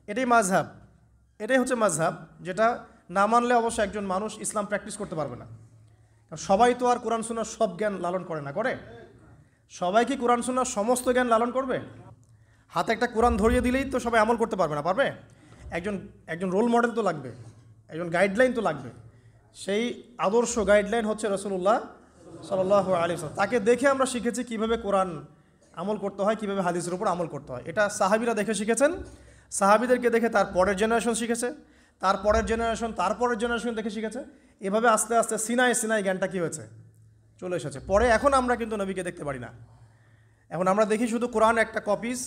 এটাই মাযহাব, এটাই হচ্ছে মাযহাব, যেটা না মানলে অবশ্যই একজন মানুষ ইসলাম প্র্যাকটিস করতে পারবে না। কারণ সবাই তো আর কোরআন সুন্নাহর সব জ্ঞান লালন করে না, করে? সবাই কি কোরআন সুন্নাহর সমস্ত জ্ঞান লালন করবে? হাতে একটা কোরআন ধরিয়ে দিলেই তো সবাই আমল করতে পারবে না, পারবে? একজন একজন রোল মডেল তো লাগবে, একজন গাইডলাইন তো লাগবে। সেই আদর্শ গাইডলাইন হচ্ছে রাসূলুল্লাহ সাল্লাল্লাহু আলাইহি ওয়াসাল্লাম। তাকে দেখে আমরা শিখেছি কিভাবে কোরআন আমল করতে হয়, কিভাবে হাদিসের উপর আমল করতে হয়। এটা সাহাবীরা দেখে শিখেছেন, সাহাবীদেরকে দেখে তার পরের জেনারেশন শিখেছে, তার পরের জেনারেশন তার পরের জেনারেশন দেখে শিখেছে। এভাবে আস্তে আস্তে সিনায় সিনায় জ্ঞানটা কী হয়েছে, চলে এসেছে। পরে এখন আমরা কিন্তু নবীকে দেখতে পারি না, এখন আমরা দেখি শুধু কোরআন একটা কপিস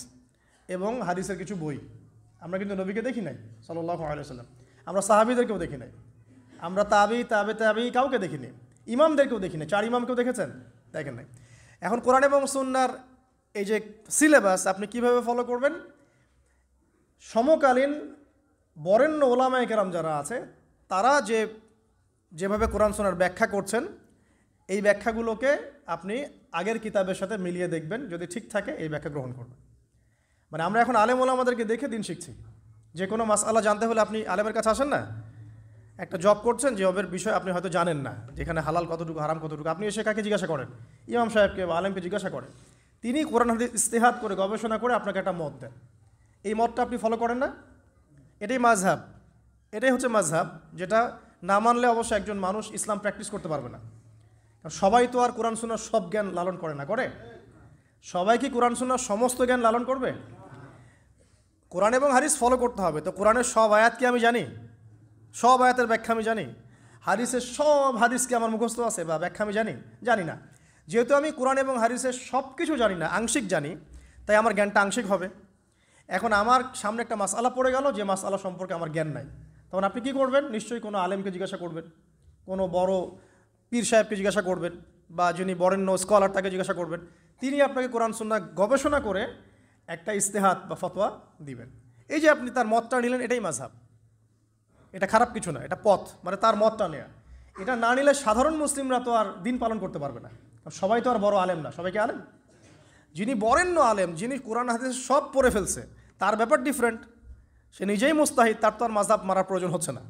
এবং হাদিসের কিছু বই। আমরা কিন্তু নবীকে দেখি নাই সাল্লাল্লাহু আলাইহি ওয়াসাল্লাম, আমরা সাহাবীদেরকেও দেখি নাই, আমরা তাবি কাউকে দেখিনি, ইমামদেরকেও দেখি নাই। 4 ইমামকেও দেখেছেন? দেখেন নাই। এখন কোরআন এবং সুন্নাহর এই যে সিলেবাস আপনি কিভাবে ফলো করবেন? সমকালীন বরেণ্য ওলামায়ে কেরাম যারা আছে তারা যেভাবে কোরআন সুন্নাহর ব্যাখ্যা করছেন, এই ব্যাখ্যাগুলোকে আপনি আগের কিতাবের সাথে মিলিয়ে দেখবেন, যদি ঠিক থাকে এই ব্যাখ্যা গ্রহণ করবেন। মানে আমরা এখন আলেম ওলামাদেরকে দেখে দিন শিখছি। যে কোনো মাসআলা জানতে হলে আপনি আলেমের কাছে আসেন না? একটা জব করছেন, জবের বিষয় আপনি হয়তো জানেন না, যেখানে হালাল কতটুকু হারাম কতটুকু, আপনি এসে কাকে জিজ্ঞাসা করেন? ইমাম সাহেবকে বা আলেমকে জিজ্ঞাসা করেন। তিনি কোরআন হাদিস ইস্তেহাদ করে গবেষণা করে আপনাকে একটা মত দেন। এই মতটা আপনি ফলো করেন না? এটাই মাযহাব, এটাই হচ্ছে মাযহাব, যেটা না মানলে অবশ্যই একজন মানুষ ইসলাম প্র্যাকটিস করতে পারবে না। কারণ সবাই তো আর কোরআন সুন্নাহর সব জ্ঞান লালন করে না, করে? সবাই কি কোরআন সুন্নাহর সমস্ত জ্ঞান লালন করবে? কোরআন এবং হাদিস ফলো করতে হবে। তো কোরআনের সব আয়াত কি আমি জানি? সব আয়াতের ব্যাখ্যা আমি জানি? হাদিসের সব হাদিস কি আমার মুখস্থ আছে বা ব্যাখ্যা আমি জানি? জানি না। যেহেতু আমি কোরআন এবং হাদিসের সব কিছু জানি না, আংশিক জানি, তাই আমার জ্ঞানটা আংশিক হবে। এখন আমার সামনে একটা মাসআলা পড়ে গেল, যে মাসআলা সম্পর্কে আমার জ্ঞান নাই, তখন আপনি কি করবেন? নিশ্চয়ই কোনো আলেমকে জিজ্ঞাসা করবেন, কোনো বড় পীর সাহেবকে জিজ্ঞাসা করবেন, বা যিনি বরেণ্য স্কলার তাকে জিজ্ঞাসা করবেন। তিনি আপনাকে কোরআন সুন্নাহ গবেষণা করে একটা ইস্তেহাদ বা ফতোয়া দিবেন। এই যে আপনি তার মতটা নিলেন, এটাই মাযহাব। এটা খারাপ কিছু না, এটা পথ, মানে তার মতটা নেয়া। এটা না নিলে সাধারণ মুসলিমরা তো আর দিন পালন করতে পারবে না। সবাই তো আর বড় আলেম না, সবাইকে আলেম। যিনি বরেণ্য আলেম, যিনি কোরআন হাদিস সব পড়ে ফেলছে, তার ব্যাপার ডিফারেন্ট। সে নিজেই মুস্তাহিদ, তার তো আর মাযহাব মারার প্রয়োজন হচ্ছে না।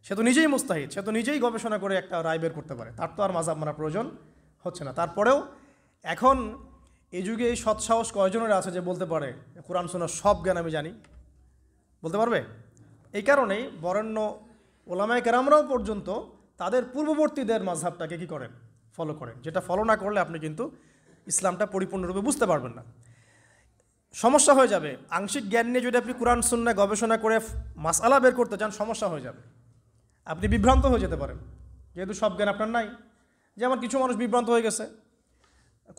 সে তো নিজেই মুস্তাহিদ, সে তো নিজেই গবেষণা করে একটা রায় বের করতে পারে, তার তো আর মাযহাব মারার প্রয়োজন হচ্ছে না। তারপরেও এখন এই যুগে এই সৎসাহস কয়জনের আছে যে বলতে পারে কোরআন সুন্নাহর সব জ্ঞান আমি জানি? বলতে পারবে? এই কারণেই বরেণ্য ওলামায়ে কেরামরাও পর্যন্ত তাদের পূর্ববর্তীদের মাযহাবটাকে কী করেন? ফলো করেন। যেটা ফলো না করলে আপনি কিন্তু ইসলামটা পরিপূর্ণরূপে বুঝতে পারবেন না, সমস্যা হয়ে যাবে। আংশিক জ্ঞান নিয়ে যদি আপনি কোরআন সুন্নাহ গবেষণা করে মাসআলা বের করতে চান, সমস্যা হয়ে যাবে, আপনি বিভ্রান্ত হয়ে যেতে পারেন, যেহেতু সব জ্ঞান আপনার নাই। যেমন কিছু মানুষ বিভ্রান্ত হয়ে গেছে,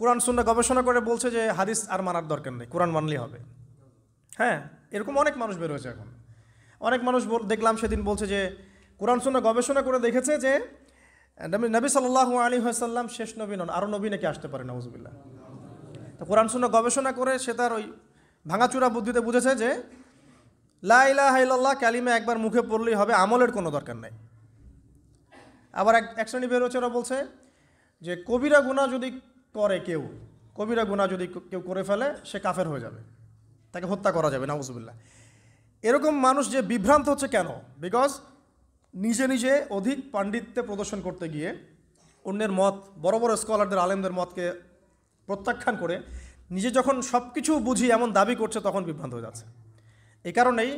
কোরআন সুন্নাহ গবেষণা করে বলছে যে হাদিস আর মানার দরকার নেই, কোরআন মানলেই হবে। হ্যাঁ, এরকম অনেক মানুষ বের হয়েছে এখন। অনেক মানুষ দেখলাম সেদিন বলছে যে কোরআন সুন্নাহ গবেষণা করে দেখেছে যে নবী সাল্লাল্লাহু আলাইহি ওয়াসাল্লাম শেষ নবী নন, আরও নবী নাকি আসতে পারে, নাউজুবিল্লাহ। তো কোরআন সুন্নাহ গবেষণা করে সে তার ওই ভাঙাচুরা বুদ্ধিতে বুঝেছে যে লা ইলাহা ইল্লাল্লাহ কালিমা একবার মুখে পড়লেই হবে, আমলের কোনো দরকার নেই। আবার এক শ্রেণী বের হচ্ছে, ওরা বলছে যে কবিরা গুনাহ যদি করে কেউ, কবিরা গুনাহ যদি কেউ করে ফেলে, সে কাফের হয়ে যাবে, তাকে হত্যা করা যাবে, নাউজুবিল্লাহ। এরকম মানুষ যে বিভ্রান্ত হচ্ছে কেন? বিকজ নিজে নিজে অধিক পাণ্ডিত্য প্রদর্শন করতে গিয়ে অন্যের মত, বড় বড় স্কলারদের আলেমদের মতকে প্রত্যাখ্যান করে নিজে যখন সব কিছু বুঝি এমন দাবি করছে, তখন বিভ্রান্ত হয়ে যাচ্ছে। এই কারণেই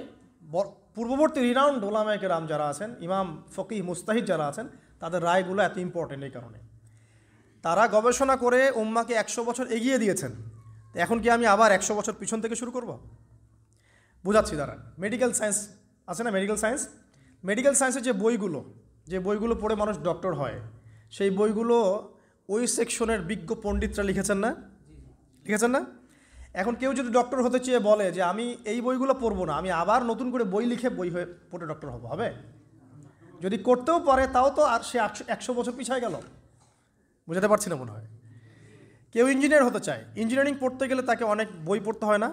পূর্ববর্তী রিনাউন্ড ওলামায়ে কেরাম যারা আছেন, ইমাম ফকিহ মুস্তাহিদ যারা আছেন, তাদের রায়গুলো এত ইম্পর্টেন্ট। এই কারণে তারা গবেষণা করে উম্মাকে 100 বছর এগিয়ে দিয়েছেন। এখন কি আমি আবার 100 বছর পিছন থেকে শুরু করব? বুঝাচ্ছি দাঁড়ান। মেডিকেল সায়েন্স আছে না, মেডিকেল সায়েন্স, মেডিকেল সায়েন্সের যে বইগুলো পড়ে মানুষ ডক্টর হয়, সেই বইগুলো ওই সেকশনের বিজ্ঞ পণ্ডিতরা লিখেছেন না? এখন কেউ যদি ডক্টর হতে চেয়ে বলে যে আমি এই বইগুলো পড়বো না, আমি আবার নতুন করে বই লিখে বই হয়ে পড়ে ডক্টর হবে? যদি করতেও পারে, তাও তো আর সে 100 বছর পিছায় গেল। বুঝাতে পারছি না মনে হয়। কেউ ইঞ্জিনিয়ার হতে চায়, ইঞ্জিনিয়ারিং পড়তে গেলে তাকে অনেক বই পড়তে হয় না,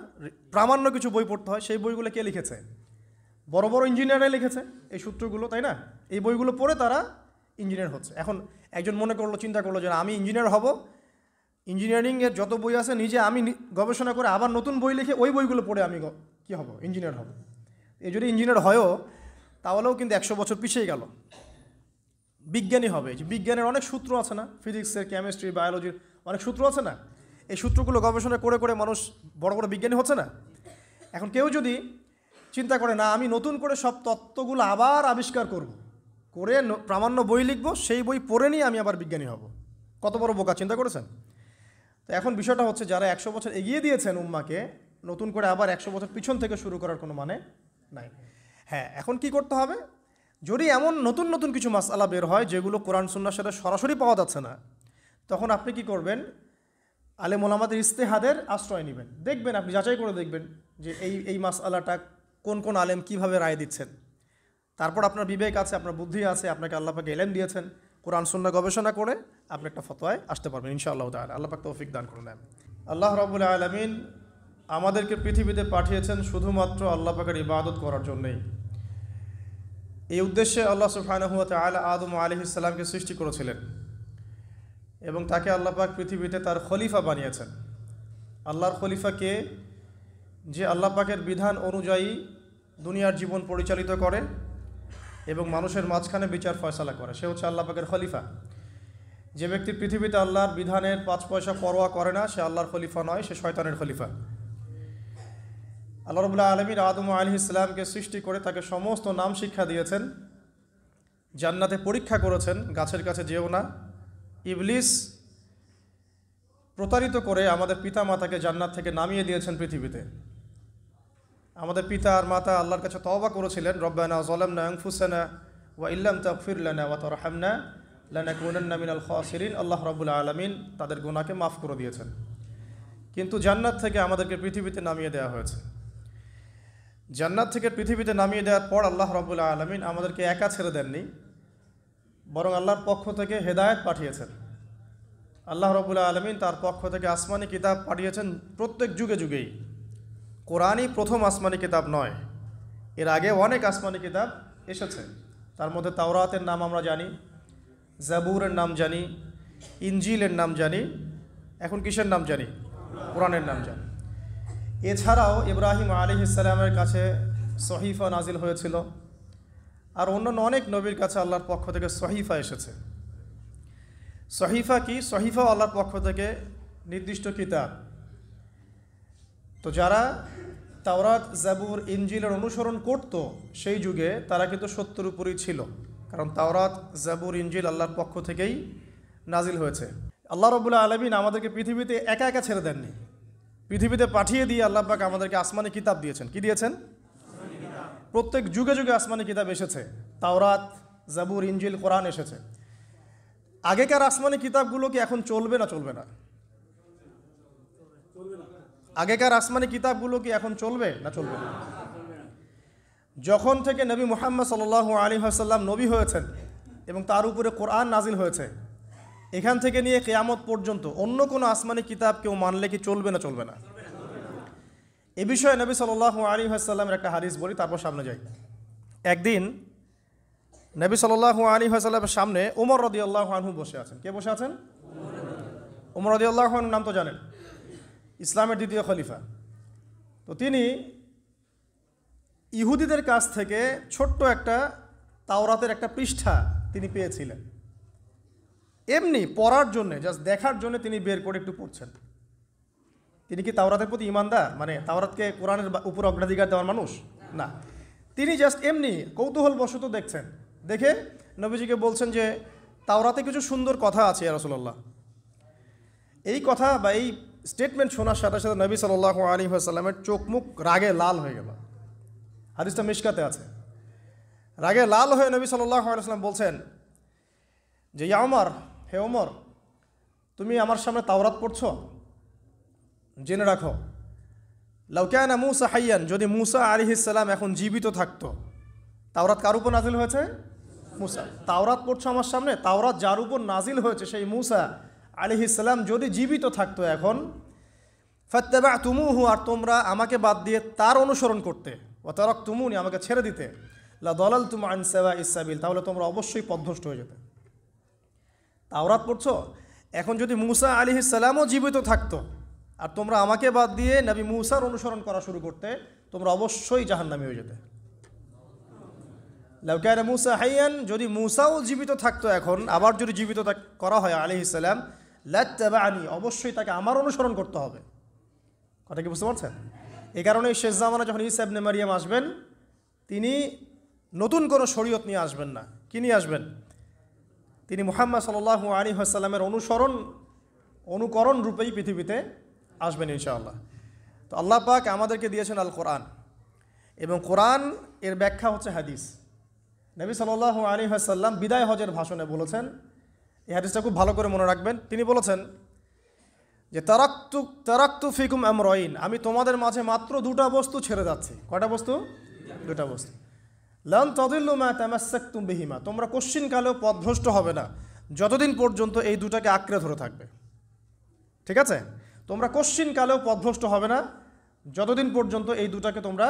প্রামাণ্য কিছু বই পড়তে হয়। সেই বইগুলো কে লিখেছে? বড় বড় ইঞ্জিনিয়াররাই লিখেছে এই সূত্রগুলো, তাই না? এই বইগুলো পড়ে তারা ইঞ্জিনিয়ার হচ্ছে। এখন একজন চিন্তা করলো যে আমি ইঞ্জিনিয়ার হব, ইঞ্জিনিয়ারিংয়ের যত বই আছে নিজে আমি গবেষণা করে আবার নতুন বই লিখে ওই বইগুলো পড়ে আমি কী হব? ইঞ্জিনিয়ার হব। এ যদি ইঞ্জিনিয়ার হয়ও তাহলেও কিন্তু 100 বছর পিছিয়ে গেল। বিজ্ঞানী হবে, যে বিজ্ঞানের অনেক সূত্র আছে না, ফিজিক্সের, কেমিস্ট্রি, বায়োলজির অনেক সূত্র আছে না, এই সূত্রগুলো গবেষণা করে করে মানুষ বড় বড় বিজ্ঞানী হচ্ছে না। এখন কেউ যদি চিন্তা করে না আমি নতুন করে সব তত্ত্বগুলো আবার আবিষ্কার করব, করে প্রামাণ্য বই লিখব, সেই বই পড়ে নিয়ে আমি আবার বিজ্ঞানী হব, কত বড় বোকা, চিন্তা করেছেন? তো এখন বিষয়টা হচ্ছে যারা 100 বছর এগিয়ে দিয়েছেন উম্মাকে, নতুন করে আবার 100 বছর পিছন থেকে শুরু করার কোনো মানে নাই। হ্যাঁ, এখন কি করতে হবে? যদি এমন নতুন নতুন কিছু মাসআলা বের হয় যেগুলো কোরআন সুন্নাহর সাথে সরাসরি পাওয়া যাচ্ছে না, তখন আপনি কি করবেন? আলেম ওলামাদের ইস্তেহাদের আশ্রয় নেবেন। দেখবেন, আপনি যাচাই করে দেখবেন যে এই মাসআলাটা কোন কোন আলেম কিভাবে রায় দিচ্ছেন। তারপর আপনার বিবেক আছে, আপনার বুদ্ধি আছে, আপনাকে আল্লাহ পাক ইলম দিয়েছেন, কোরআন সুন্নাহ গবেষণা করে আপনি একটা ফতোয়ায় আসতে পারবেন ইনশাআল্লাহ তাআলা। আল্লাহ পাক তৌফিক দান করুন। আল্লাহ রাব্বুল আলামিন আমাদেরকে পৃথিবীতে পাঠিয়েছেন শুধুমাত্র আল্লাহ পাকের ইবাদত করার জন্যই। এই উদ্দেশ্যে আল্লাহ সুবহানাহু ওয়া তাআলা আদম আলাইহিস সালামকে সৃষ্টি করেছিলেন এবং তাকে আল্লাহ পাক পৃথিবীতে তার খলিফা বানিয়েছেন। আল্লাহর খলিফাকে, যে আল্লাহ পাকের বিধান অনুযায়ী দুনিয়ার জীবন পরিচালিত করে এবং মানুষের মাঝখানে বিচার ফয়সালা করে, সে হচ্ছে আল্লাহ পাকের খলিফা। যে ব্যক্তি পৃথিবীতে আল্লাহর বিধানের 5 পয়সা পরোয়া করে না, সে আল্লাহর খলিফা নয়, সে শয়তানের খলিফা। আল্লাহ রাব্বুল আলামিন আদম আলাইহিস সালামকে সৃষ্টি করে তাকে সমস্ত নাম শিক্ষা দিয়েছেন, জান্নাতে পরীক্ষা করেছেন, গাছের কাছে যেও না। ইবলিস প্রতারিত করে আমাদের পিতা মাতাকে জান্নাত থেকে নামিয়ে দিয়েছেন পৃথিবীতে। আমাদের পিতা আর মাতা আল্লাহর কাছে তওবা করেছিলেন, রব্বানা যালামনা আনফুসানা ওয়া ইল্লাম তাগফির লানা ওয়া তারহামনা লানাকুনান্না মিনাল খাসিরিন। আল্লাহ রাব্বুল আলামিন তাদের গুনাহকে মাফ করে দিয়েছেন, কিন্তু জান্নাত থেকে আমাদেরকে পৃথিবীতে নামিয়ে দেওয়া হয়েছে। জান্নাত থেকে পৃথিবীতে নামিয়ে দেওয়ার পর আল্লাহ রাব্বুল আলামিন আমাদেরকে একা ছেড়ে দেননি, বরং আল্লাহর পক্ষ থেকে হেদায়েত পাঠিয়েছেন। আল্লাহ রাব্বুল আলামিন তার পক্ষ থেকে আসমানি কিতাব পাঠিয়েছেন প্রত্যেক যুগে যুগেই। কোরআনই প্রথম আসমানি কিতাব নয়, এর আগে অনেক আসমানি কিতাব এসেছে। তার মধ্যে তাওরাতের নাম আমরা জানি, জাবুরের নাম জানি, ইনজিলের নাম জানি, এখন কিসের নাম জানি? কোরআনের নাম জানি। এছাড়াও ইব্রাহিম আলাইহিস সালামের কাছে সহিফা নাজিল হয়েছিল, আর অন্যান্য অনেক নবীর কাছে আল্লাহর পক্ষ থেকে সহিফা এসেছে। সহিফা কি? সহিফা আল্লাহর পক্ষ থেকে নির্দিষ্ট কিতাব। তো যারা তাওরাত, জাবুর, ইনজিলের অনুসরণ করত সেই যুগে, তারা কিন্তু সত্যের উপরই ছিল, কারণ তাওরাত, জাবুর, ইনজিল আল্লাহর পক্ষ থেকেই নাজিল হয়েছে। আল্লাহ রাব্বুল আলামিন আমাদেরকে পৃথিবীতে একা একা ছেড়ে দেননি, পৃথিবীতে পাঠিয়ে দিয়ে আল্লাহ পাক আমাদেরকে আসমানি কিতাব দিয়েছেন। কি দিয়েছেন? প্রত্যেক যুগে যুগে আসমানি কিতাব এসেছে, তাওরাত, জাবুর, ইনজিল, কোরআন এসেছে। আগেকার আসমানি কিতাবগুলো কি এখন চলবে না চলবে না? আগেকার আসমানি কিতাবগুলো কি এখন চলবে না চলবে না? যখন থেকে নবী মুহাম্মদ সাল্লাল্লাহু আলাইহি ওয়াসাল্লাম নবী হয়েছেন এবং তার উপরে কোরআন নাজিল হয়েছে, এখান থেকে নিয়ে কিয়ামত পর্যন্ত অন্য কোনো আসমানি কিতাব কেউ মানলে কি চলবে না চলবে না? এ বিষয়ে নবী সাল্লাল্লাহু আলাইহি ওয়াসাল্লামের একটা হাদিস বলি, তারপর সামনে যাই। একদিন নবী সাল্লাল্লাহু আলাইহি ওয়াসাল্লামের সামনে ওমর রাদিয়াল্লাহু আনহু বসে আছেন। কে বসে আছেন? ওমর রাদিয়াল্লাহু আনহু নাম তো জানেন, ইসলামের দ্বিতীয় খলিফা। তো তিনি ইহুদিদের কাছ থেকে ছোট্ট একটা তাওরাতের একটা পৃষ্ঠা তিনি পেয়েছিলেন, এমনি পড়ার জন্যে, জাস্ট দেখার জন্য তিনি বের করে একটু পড়ছেন। তিনি কি তাওরাতের প্রতি ঈমানদার, মানে তাওরাতকে কোরআনের উপর অগ্রাধিকার দেওয়ার মানুষ? না, তিনি জাস্ট এমনি কৌতূহলবশত দেখছেন। দেখে নবীজিকে বলছেন যে তাওরাতে কিছু সুন্দর কথা আছে ইয়া রাসূলুল্লাহ। এই কথা বা এই স্টেটমেন্ট শোনার সাথে সাথে নবী সাল্লাল্লাহু আলাইহি ওয়াসাল্লামের চোখ মুখ রাগে লাল হয়ে গেল। হাদিসটা মিশকাতে আছে। রাগে লাল হয়ে নবী সাল্লাল্লাহু আলাইহি ওয়াসাল্লাম বলছেন যে ইয়া ওমর, হে ওমর, তুমি আমার সামনে তাওরাত পড়ছো, জেনে রাখো লাউ কানা মূসা হাইয়ান, যদি মূসা আলাইহিস সালাম এখন জীবিত থাকতো। তাওরাত কার উপর নাজিল হয়েছে? মূসা। তাওরাত পড়ছো আমার সামনে, তাওরাত যার উপর নাজিল হয়েছে সেই মূসা আলাইহিস সালাম যদি জীবিত থাকতো এখন, ফাত্তাবাতুমুহু, আর তোমরা আমাকে বাদ দিয়ে তার অনুসরণ করতে, ওয়া তারাকতুমুনি, আমাকে ছেড়ে দিতে, লা দালালতুম আন সাওয়াইস সাবিল, তাহলে তোমরা অবশ্যই পথভ্রষ্ট হয়ে যেতে। তাওরাত পড়ছো, এখন যদি মূসা আলাইহিস সালামও জীবিত থাকতো আর তোমরা আমাকে বাদ দিয়ে নবী মূসার অনুসরণ করা শুরু করতে, তোমরা অবশ্যই জাহান্নামী হয়ে যেতে। লাউ কানা মূসা হাইয়ান, যদি মূসাও জীবিত থাকতো এখন, আবার যদি জীবিত করা হয় আলাইহিস সালাম, লাত্তাবা'নি, অবশ্যই তাকে আমার অনুসরণ করতে হবে। কথা কি বুঝতে পারছেন? এই কারণে শেষ জামানা যখন ঈসা ইবনে মারিয়াম আসবেন, তিনি নতুন কোনো শরীয়ত নিয়ে আসবেন না। কি নিয়ে আসবেন? তিনি মুহাম্মদ সাল্লাল্লাহু আলাইহি ওয়াসাল্লামের অনুকরণ রূপেই পৃথিবীতে আসবেন ইনশাআল্লাহ। তো আল্লাহ পাক আমাদেরকে দিয়েছেন আল কোরআন, এবং কোরআন এর ব্যাখ্যা হচ্ছে হাদিস। নবী সাল্লাল্লাহু আলাইহি ওয়াসাল্লাম বিদায় হজের ভাষণে বলেছেন, এই হাদিসটা খুব ভালো করে মনে রাখবেন। তিনি বলেছেন যে তারাক্তু ফিকুম আমরাইন, আমি তোমাদের মাঝে মাত্র দুটা বস্তু ছেড়ে যাচ্ছি। কয়টা বস্তু? দুটা বস্তু। লান তাদিল্লু মা তামাসসাকতুম বিহিমা, তোমরা কোশ্চিনকালেও পথভ্রষ্ট হবে না যতদিন পর্যন্ত এই দুটাকে আঁকড়ে ধরে থাকবে। ঠিক আছে? তোমরা কোশ্চিনকালেও পথভ্রষ্ট হবে না যতদিন পর্যন্ত এই দুটাকে তোমরা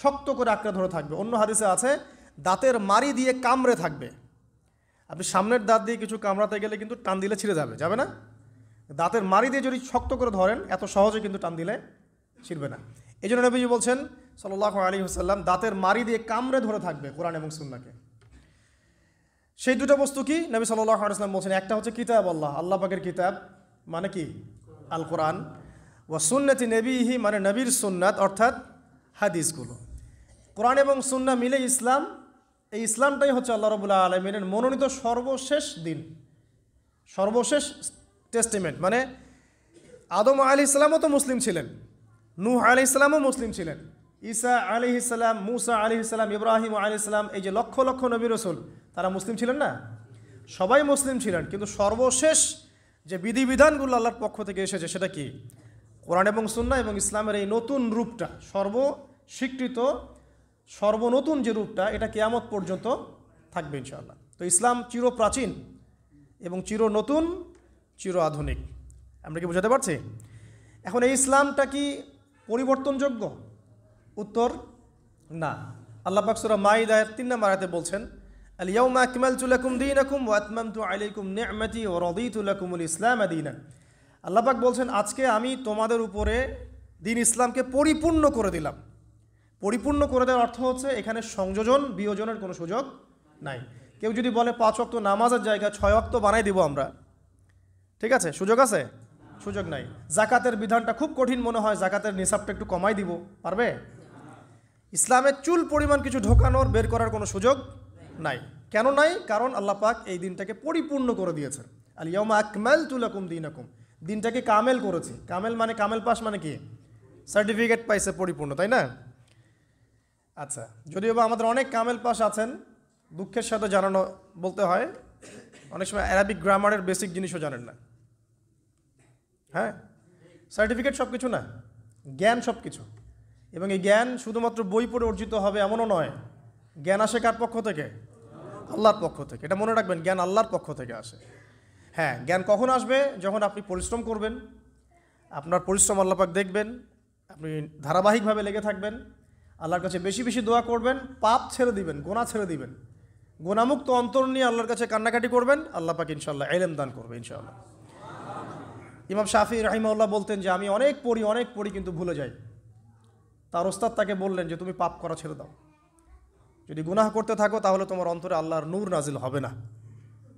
শক্ত করে আঁকড়ে ধরে থাকবে। অন্য হাদিসে আছে দাঁতের মাড়ি দিয়ে কামড়ে থাকবে। আপনি সামনের দাঁত দিয়ে কিছু কামড়াতে গেলে কিন্তু টান দিলে ছিঁড়ে যাবে না? দাঁতের মাড়ি দিয়ে যদি শক্ত করে ধরেন, এত সহজে কিন্তু টান দিলে ছিঁড়বে না। এই জন্য নবীজি বলছেন সাল্লাল্লাহু আলাইহি ওয়াসাল্লাম, দাঁতের মাড়ি দিয়ে কামড়ে ধরে থাকবে কোরআন এবং সুন্নাহকে। সেই দুটো বস্তু কি? নবী সাল্লাল্লাহু আলাইহি ওয়াসাল্লাম বলছেন, একটা হচ্ছে কিতাব আল্লাহ পাকের কিতাব, মানে কি? আল কোরআন। ওয়া সুন্নতি নবীহি, মানে নবীর সুন্নাত, অর্থাৎ হাদিসগুলো। কোরআন এবং সুন্নাহ মিলে ইসলাম। এই ইসলামটাই হচ্ছে আল্লাহ রাব্বুল আলামিনের মনোনীত সর্বশেষ দিন, সর্বশেষ টেস্টিমেন্ট। মানে আদম আলাইহিস সালামও তো মুসলিম ছিলেন, নূহ আলাইহিস সালামও মুসলিম ছিলেন, ঈসা আলাইহিস সালাম, মূসা আলাইহিস সালাম, ইব্রাহিম আলাইহিস সালাম, এই যে লক্ষ লক্ষ নবী রাসূল, তারা মুসলিম ছিলেন না? সবাই মুসলিম ছিলেন, কিন্তু সর্বশেষ যে বিধিবিধানগুলো আল্লাহর পক্ষ থেকে এসেছে সেটা কি? কোরআন এবং সুন্নাহ এবং ইসলামের এই নতুন রূপটা, সর্বস্বীকৃত সর্বনতুন যে রূপটা, এটা কিয়ামত পর্যন্ত থাকবে ইনশাআল্লাহ। তো ইসলাম চিরপ্রাচীন এবং চির নতুন, চির আধুনিক। আমরা কি বোঝাতে পারছি? এখন এই ইসলামটা কি পরিবর্তনযোগ্য? উত্তর না। আল্লাহ পাক সূরা মাইদার 3 নম্বর আয়াতে বলছেন, আল ইয়াউমা আকমালতু লাকুম দীনাকুম ওয়া আতমামতু আলাইকুম নি'মাতি ওয়া রাদিতু লাকুমুল ইসলাম দীনান। আল্লাহ পাক বলছেন, আজকে আমি তোমাদের উপরে দিন ইসলামকে পরিপূর্ণ করে দিলাম। পরিপূর্ণ করে দেওয়ার অর্থ হচ্ছে এখানে সংযোজন বিয়োজনের কোনো সুযোগ নাই। কেউ যদি বলে 5 ওয়াক্ত নামাজের জায়গায় 6 ওয়াক্ত বানাই দিব আমরা, ঠিক আছে? সুযোগ আছে? সুযোগ নাই। জাকাতের বিধানটা খুব কঠিন মনে হয়, জাকাতের নিসাবটা একটু কমাই দিব, পারবে? ইসলামের চুল পরিমাণ কিছু ঢোকানোর, বের করার কোনো সুযোগ নাই। কেন নাই? কারণ আল্লাহ পাক এই দিনটাকে পরিপূর্ণ করে দিয়েছেন। আল ইয়াউমা আকমালতু লাকুম দীনাকুম, দিনটাকে কামেল করেছে। কামেল মানে, কামেল পাস মানে কি? সার্টিফিকেট পাইছে পরিপূর্ণ, তাই না? আচ্ছা, যদিও বা আমাদের অনেক কামেল পাস আছেন, দুঃখের সাথে বলতে হয় অনেক সময় অ্যারাবিক গ্রামারের বেসিক জিনিসও জানেন না। হ্যাঁ, সার্টিফিকেট সব কিছু না, জ্ঞান সব কিছু। এবং এই জ্ঞান শুধুমাত্র বই পড়ে অর্জিত হবে এমনও নয়। জ্ঞান আসে কার পক্ষ থেকে? আল্লাহর পক্ষ থেকে। এটা মনে রাখবেন, জ্ঞান আল্লাহর পক্ষ থেকে আসে। হ্যাঁ, জ্ঞান কখন আসবে? যখন আপনি পরিশ্রম করবেন, আপনার পরিশ্রম আল্লাহ পাক দেখবেন, আপনি ধারাবাহিকভাবে লেগে থাকবেন, আল্লাহর কাছে বেশি বেশি দোয়া করবেন, পাপ ছেড়ে দিবেন, গোনা ছেড়ে দিবেন, গোনামুক্ত অন্তর নিয়ে আল্লাহর কাছে কান্নাকাটি করবেন, আল্লাহ পাক ইনশাআল্লাহ ইলম দান করবে ইনশাআল্লাহ। ইমাম শাফি রাহিমাহুল্লাহ বলতেন যে আমি অনেক পড়ি কিন্তু ভুলে যাই। তার ওস্তাদ তাকে বললেন যে তুমি পাপ করা ছেড়ে দাও, যদি গুনাহ করতে থাকো তাহলে তোমার অন্তরে আল্লাহর নূর নাজিল হবে না।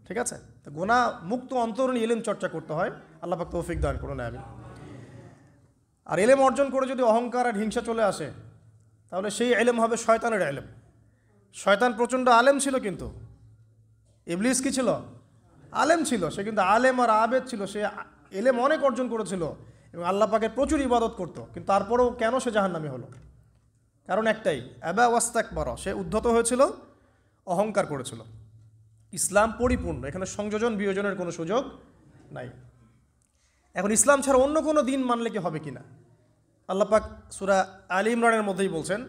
ঠিক আছে? তো গুনাহ মুক্ত অন্তর নিয়ে ইলম চর্চা করতে হয়। আল্লাহ পাক তৌফিক দান করুন, আমিন। আর ইলম অর্জন করে যদি অহংকার আর হিংসা চলে আসে, তাহলে সেই ইলম হবে শয়তানের ইলম। শয়তান প্রচণ্ড আলেম ছিল, কিন্তু ইবলিস কি ছিল? আলেম ছিল। সে কিন্তু আলেম আর আবেদ ছিল, সে ইলম অনেক অর্জন করেছিল এবং আল্লাহ পাকের প্রচুর ইবাদত করত, কিন্তু তারপরেও কেন সে জাহান্নামী হলো? কারণ একটাই, আবা ওয়াস্তাকবার, সে উদ্ধত হয়েছিল, অহংকার করেছিল। ইসলাম পরিপূর্ণ, এখানে সংযোজন বিয়োজনের কোনো সুযোগ নাই। এখন ইসলাম ছাড়া অন্য কোনো দিন মানলে কি হবে কিনা? আল্লাহ পাক সূরা আলী ইমরানের মধ্যেই বলছেন,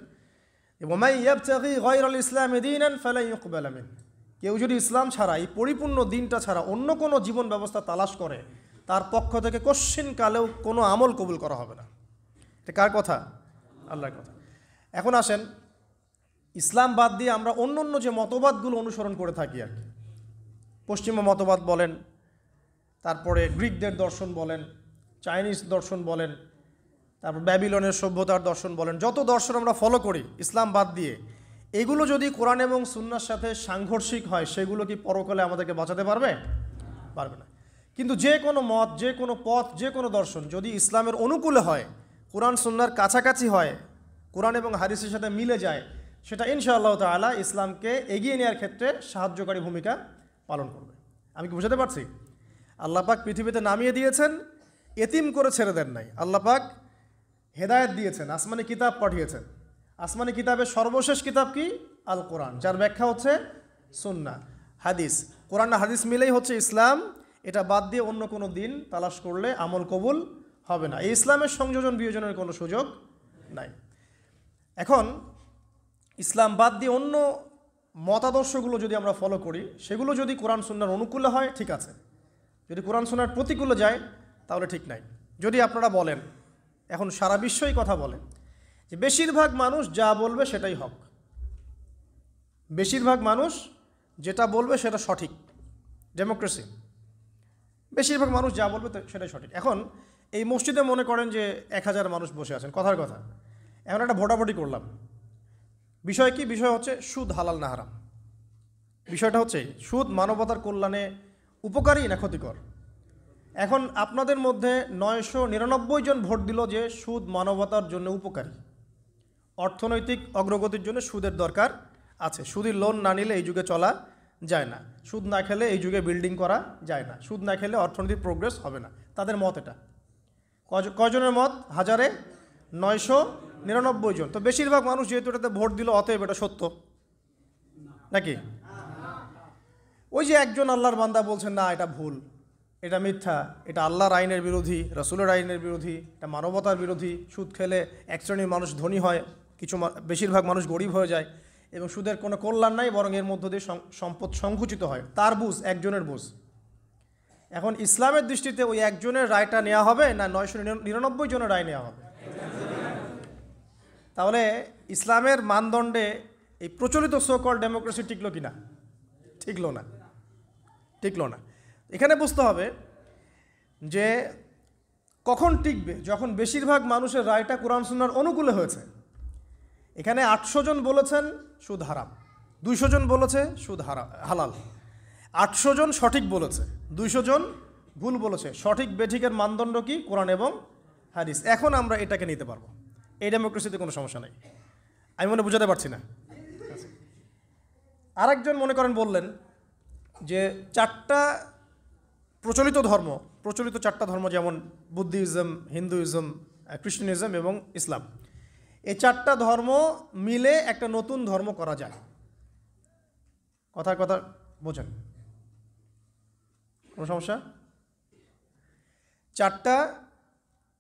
ওয়ামাই ইয়াবতাগি গায়রাল ইসলামি দীনান ফালা ইউকবালা মিন, কেউ যদি ইসলাম ছাড়া, এই পরিপূর্ণ দিনটা ছাড়া অন্য কোনো জীবন ব্যবস্থা তালাশ করে, তার পক্ষ থেকে কোশ্চিন কালেও কোনো আমল কবুল করা হবে না। এটা কার কথা? আল্লাহর কথা। এখন আসেন, ইসলাম বাদ দিয়ে আমরা অন্য অন্য যে মতবাদগুলো অনুসরণ করে থাকি আর কি, পশ্চিমা মতবাদ বলেন, তারপরে গ্রিকদের দর্শন বলেন, চাইনিজ দর্শন বলেন, তারপর ব্যাবিলনের সভ্যতার দর্শন বলেন, যত দর্শন আমরা ফলো করি ইসলাম বাদ দিয়ে, এগুলো যদি কোরআন এবং সুন্নাহর সাথে সাংঘর্ষিক হয়, সেগুলো কি পরকালে আমাদেরকে বাঁচাতে পারবে? পারবে না। কিন্তু যে কোনো মত, যে কোনো পথ, যে কোনো দর্শন যদি ইসলামের অনুকূলে হয়, কোরআন সুন্নাহর কাছাকাছি হয়, কোরআন এবং হাদিসের সাথে মিলে যায়, সেটা ইনশাআল্লাহ তাআলা ইসলামকে এগিয়ে নেওয়ার ক্ষেত্রে সাহায্যকারী ভূমিকা পালন করবে। আমি কি বুঝাতে পারছি? আল্লাহ পাক পৃথিবীতে নামিয়ে দিয়েছেন, এতিম করে ছেড়ে দেন নাই। আল্লাহ পাক হেদায়েত দিয়েছেন, আসমানি কিতাব পাঠিয়েছেন। আসমানি কিতাবের সর্বশেষ কিতাব কি? আল কোরআন, যার ব্যাখ্যা হচ্ছে সুন্নাহ, হাদিস। কোরআন আর হাদিস মিলেই হচ্ছে ইসলাম। এটা বাদ দিয়ে অন্য কোনো দিন তালাশ করলে আমল কবুল হবে না। এই ইসলামের সংযোজন বিয়োজনের কোনো সুযোগ নাই। এখন ইসলাম বাদ দিয়ে অন্য মতাদর্শগুলো যদি আমরা ফলো করি, সেগুলো যদি কোরআন সুন্নাহর অনুকূলে হয়, ঠিক আছে। যদি কোরআন সুন্নাহর প্রতিকূলে যায়, তাহলে ঠিক নাই। যদি আপনারা বলেন, এখন সারা বিশ্বই কথা বলে যে বেশিরভাগ মানুষ যা বলবে সেটাই হক, বেশিরভাগ মানুষ যেটা বলবে সেটা সঠিক, ডেমোক্রেসি, বেশিরভাগ মানুষ যা বলবে সেটাই সঠিক। এখন এই মসজিদে মনে করেন যে 1000 মানুষ বসে আছেন, কথার কথা, এখন একটা ভোটাভুটি করলাম। বিষয় কি? বিষয় হচ্ছে সুদ হালাল না হারাম। বিষয়টা হচ্ছে সুদ মানবতার কল্যাণে উপকারী না ক্ষতিকর। এখন আপনাদের মধ্যে 999 জন ভোট দিল যে সুদ মানবতার জন্য উপকারী, অর্থনৈতিক অগ্রগতির জন্য সুদের দরকার আছে। সুদের লোন না নিলে এই যুগে চলা যায় না, সুদ না খেলে এই যুগে বিল্ডিং করা যায় না, সুদ না খেলে অর্থনৈতিক প্রোগ্রেস হবে না। তাদের মত এটা। কয়জনের মত? 1000-এ 999 জন। তো বেশিরভাগ মানুষ যেহেতু এটাতে ভোট দিল, অতএব এটা সত্য নাকি? ওই যে একজন আল্লাহর বান্দা বলছেন না এটা ভুল, এটা মিথ্যা, এটা আল্লাহর আইনের বিরোধী, রাসূলের আইনের বিরোধী, এটা মানবতার বিরোধী। সুদ খেলে এক শ্রেণীর মানুষ ধনী হয়, বেশিরভাগ মানুষ গরিব হয়ে যায়, এবং সুদের কোনো কল্যাণ নাই, বরং এর মধ্য দিয়ে সম্পদ সংকুচিত হয়। তার বুঝ, একজনের বুঝ। এখন ইসলামের দৃষ্টিতে ওই একজনের রায়টা নেওয়া হবে না 999 জনের রায় নেওয়া হবে? তাহলে ইসলামের মানদণ্ডে এই প্রচলিত সোকল ডেমোক্রেসি টিকলো কি না? টিকলো না, টিকলো না। এখানে বুঝতে হবে যে কখন টিকবে, যখন বেশিরভাগ মানুষের রায়টা কোরআন সুন্নাহর অনুকূলে হয়েছে। এখানে 800 জন বলেছেন সুদ হারাম, 200 জন বলেছে সুদ হালাল, 800 জন সঠিক বলেছে, 200 জন ভুল বলেছে। সঠিক বেঠিকের মানদণ্ড কি? কোরআন এবং হাদিস। এখন আমরা এটাকে নিতে পারবো, এই ডেমোক্রেসিতে কোনো সমস্যা নেই। আমি মনে বুঝাতে পারছি না? আরেকজন মনে করেন বললেন যে 4টা প্রচলিত ধর্ম, প্রচলিত 4টা ধর্ম, যেমন বুদ্ধিজম, হিন্দুইজম, খ্রিস্টানিজম এবং ইসলাম, এই 4টা ধর্ম মিলে একটা নতুন ধর্ম করা যায়। কথার কথা বোঝেন? কোনো সমস্যা? 4টা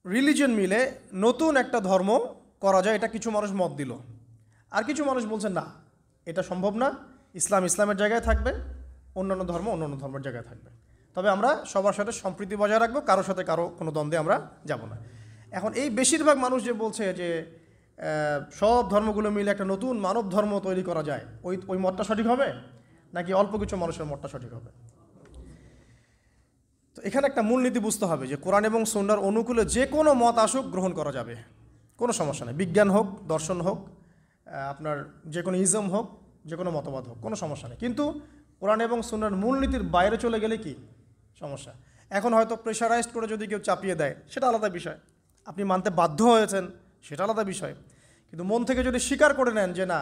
রিলিজন মিলে নতুন একটা ধর্ম করা যায়, এটা কিছু মানুষ মত দিল। আর কিছু মানুষ বলছেন না, এটা সম্ভব না, ইসলাম ইসলামের জায়গায় থাকবে, অন্যান্য ধর্ম অন্যান্য ধর্মের জায়গায় থাকবে। তবে আমরা সবার সাথে সম্প্রীতি বজায় রাখবো, কারোর সাথে কারো কোনো দ্বন্দ্বে আমরা যাব না। এখন এই বেশিরভাগ মানুষ যে বলছে যে সব ধর্মগুলো মিলে একটা নতুন মানব ধর্ম তৈরি করা যায়, ওই মতটা সঠিক হবে নাকি অল্প কিছু মানুষের মতটা সঠিক হবে? তো এখানে একটা মূলনীতি বুঝতে হবে যে কোরআন এবং সুন্নাহর অনুকূলে যে কোনো মত আসুক গ্রহণ করা যাবে, কোনো সমস্যা নেই। বিজ্ঞান হোক, দর্শন হোক, আপনার যে কোনো ইজম হোক, যে কোনো মতবাদ হোক, কোনো সমস্যা নেই। কিন্তু কোরআন এবং সুন্নাহর মূলনীতির বাইরে চলে গেলে কি সমস্যা? এখন হয়তো প্রেশারাইজড করে যদি কেউ চাপিয়ে দেয়, সেটা আলাদা বিষয়। আপনি মানতে বাধ্য হয়েছেন, সেটা আলাদা বিষয়। কিন্তু মন থেকে যদি স্বীকার করে নেন যে না,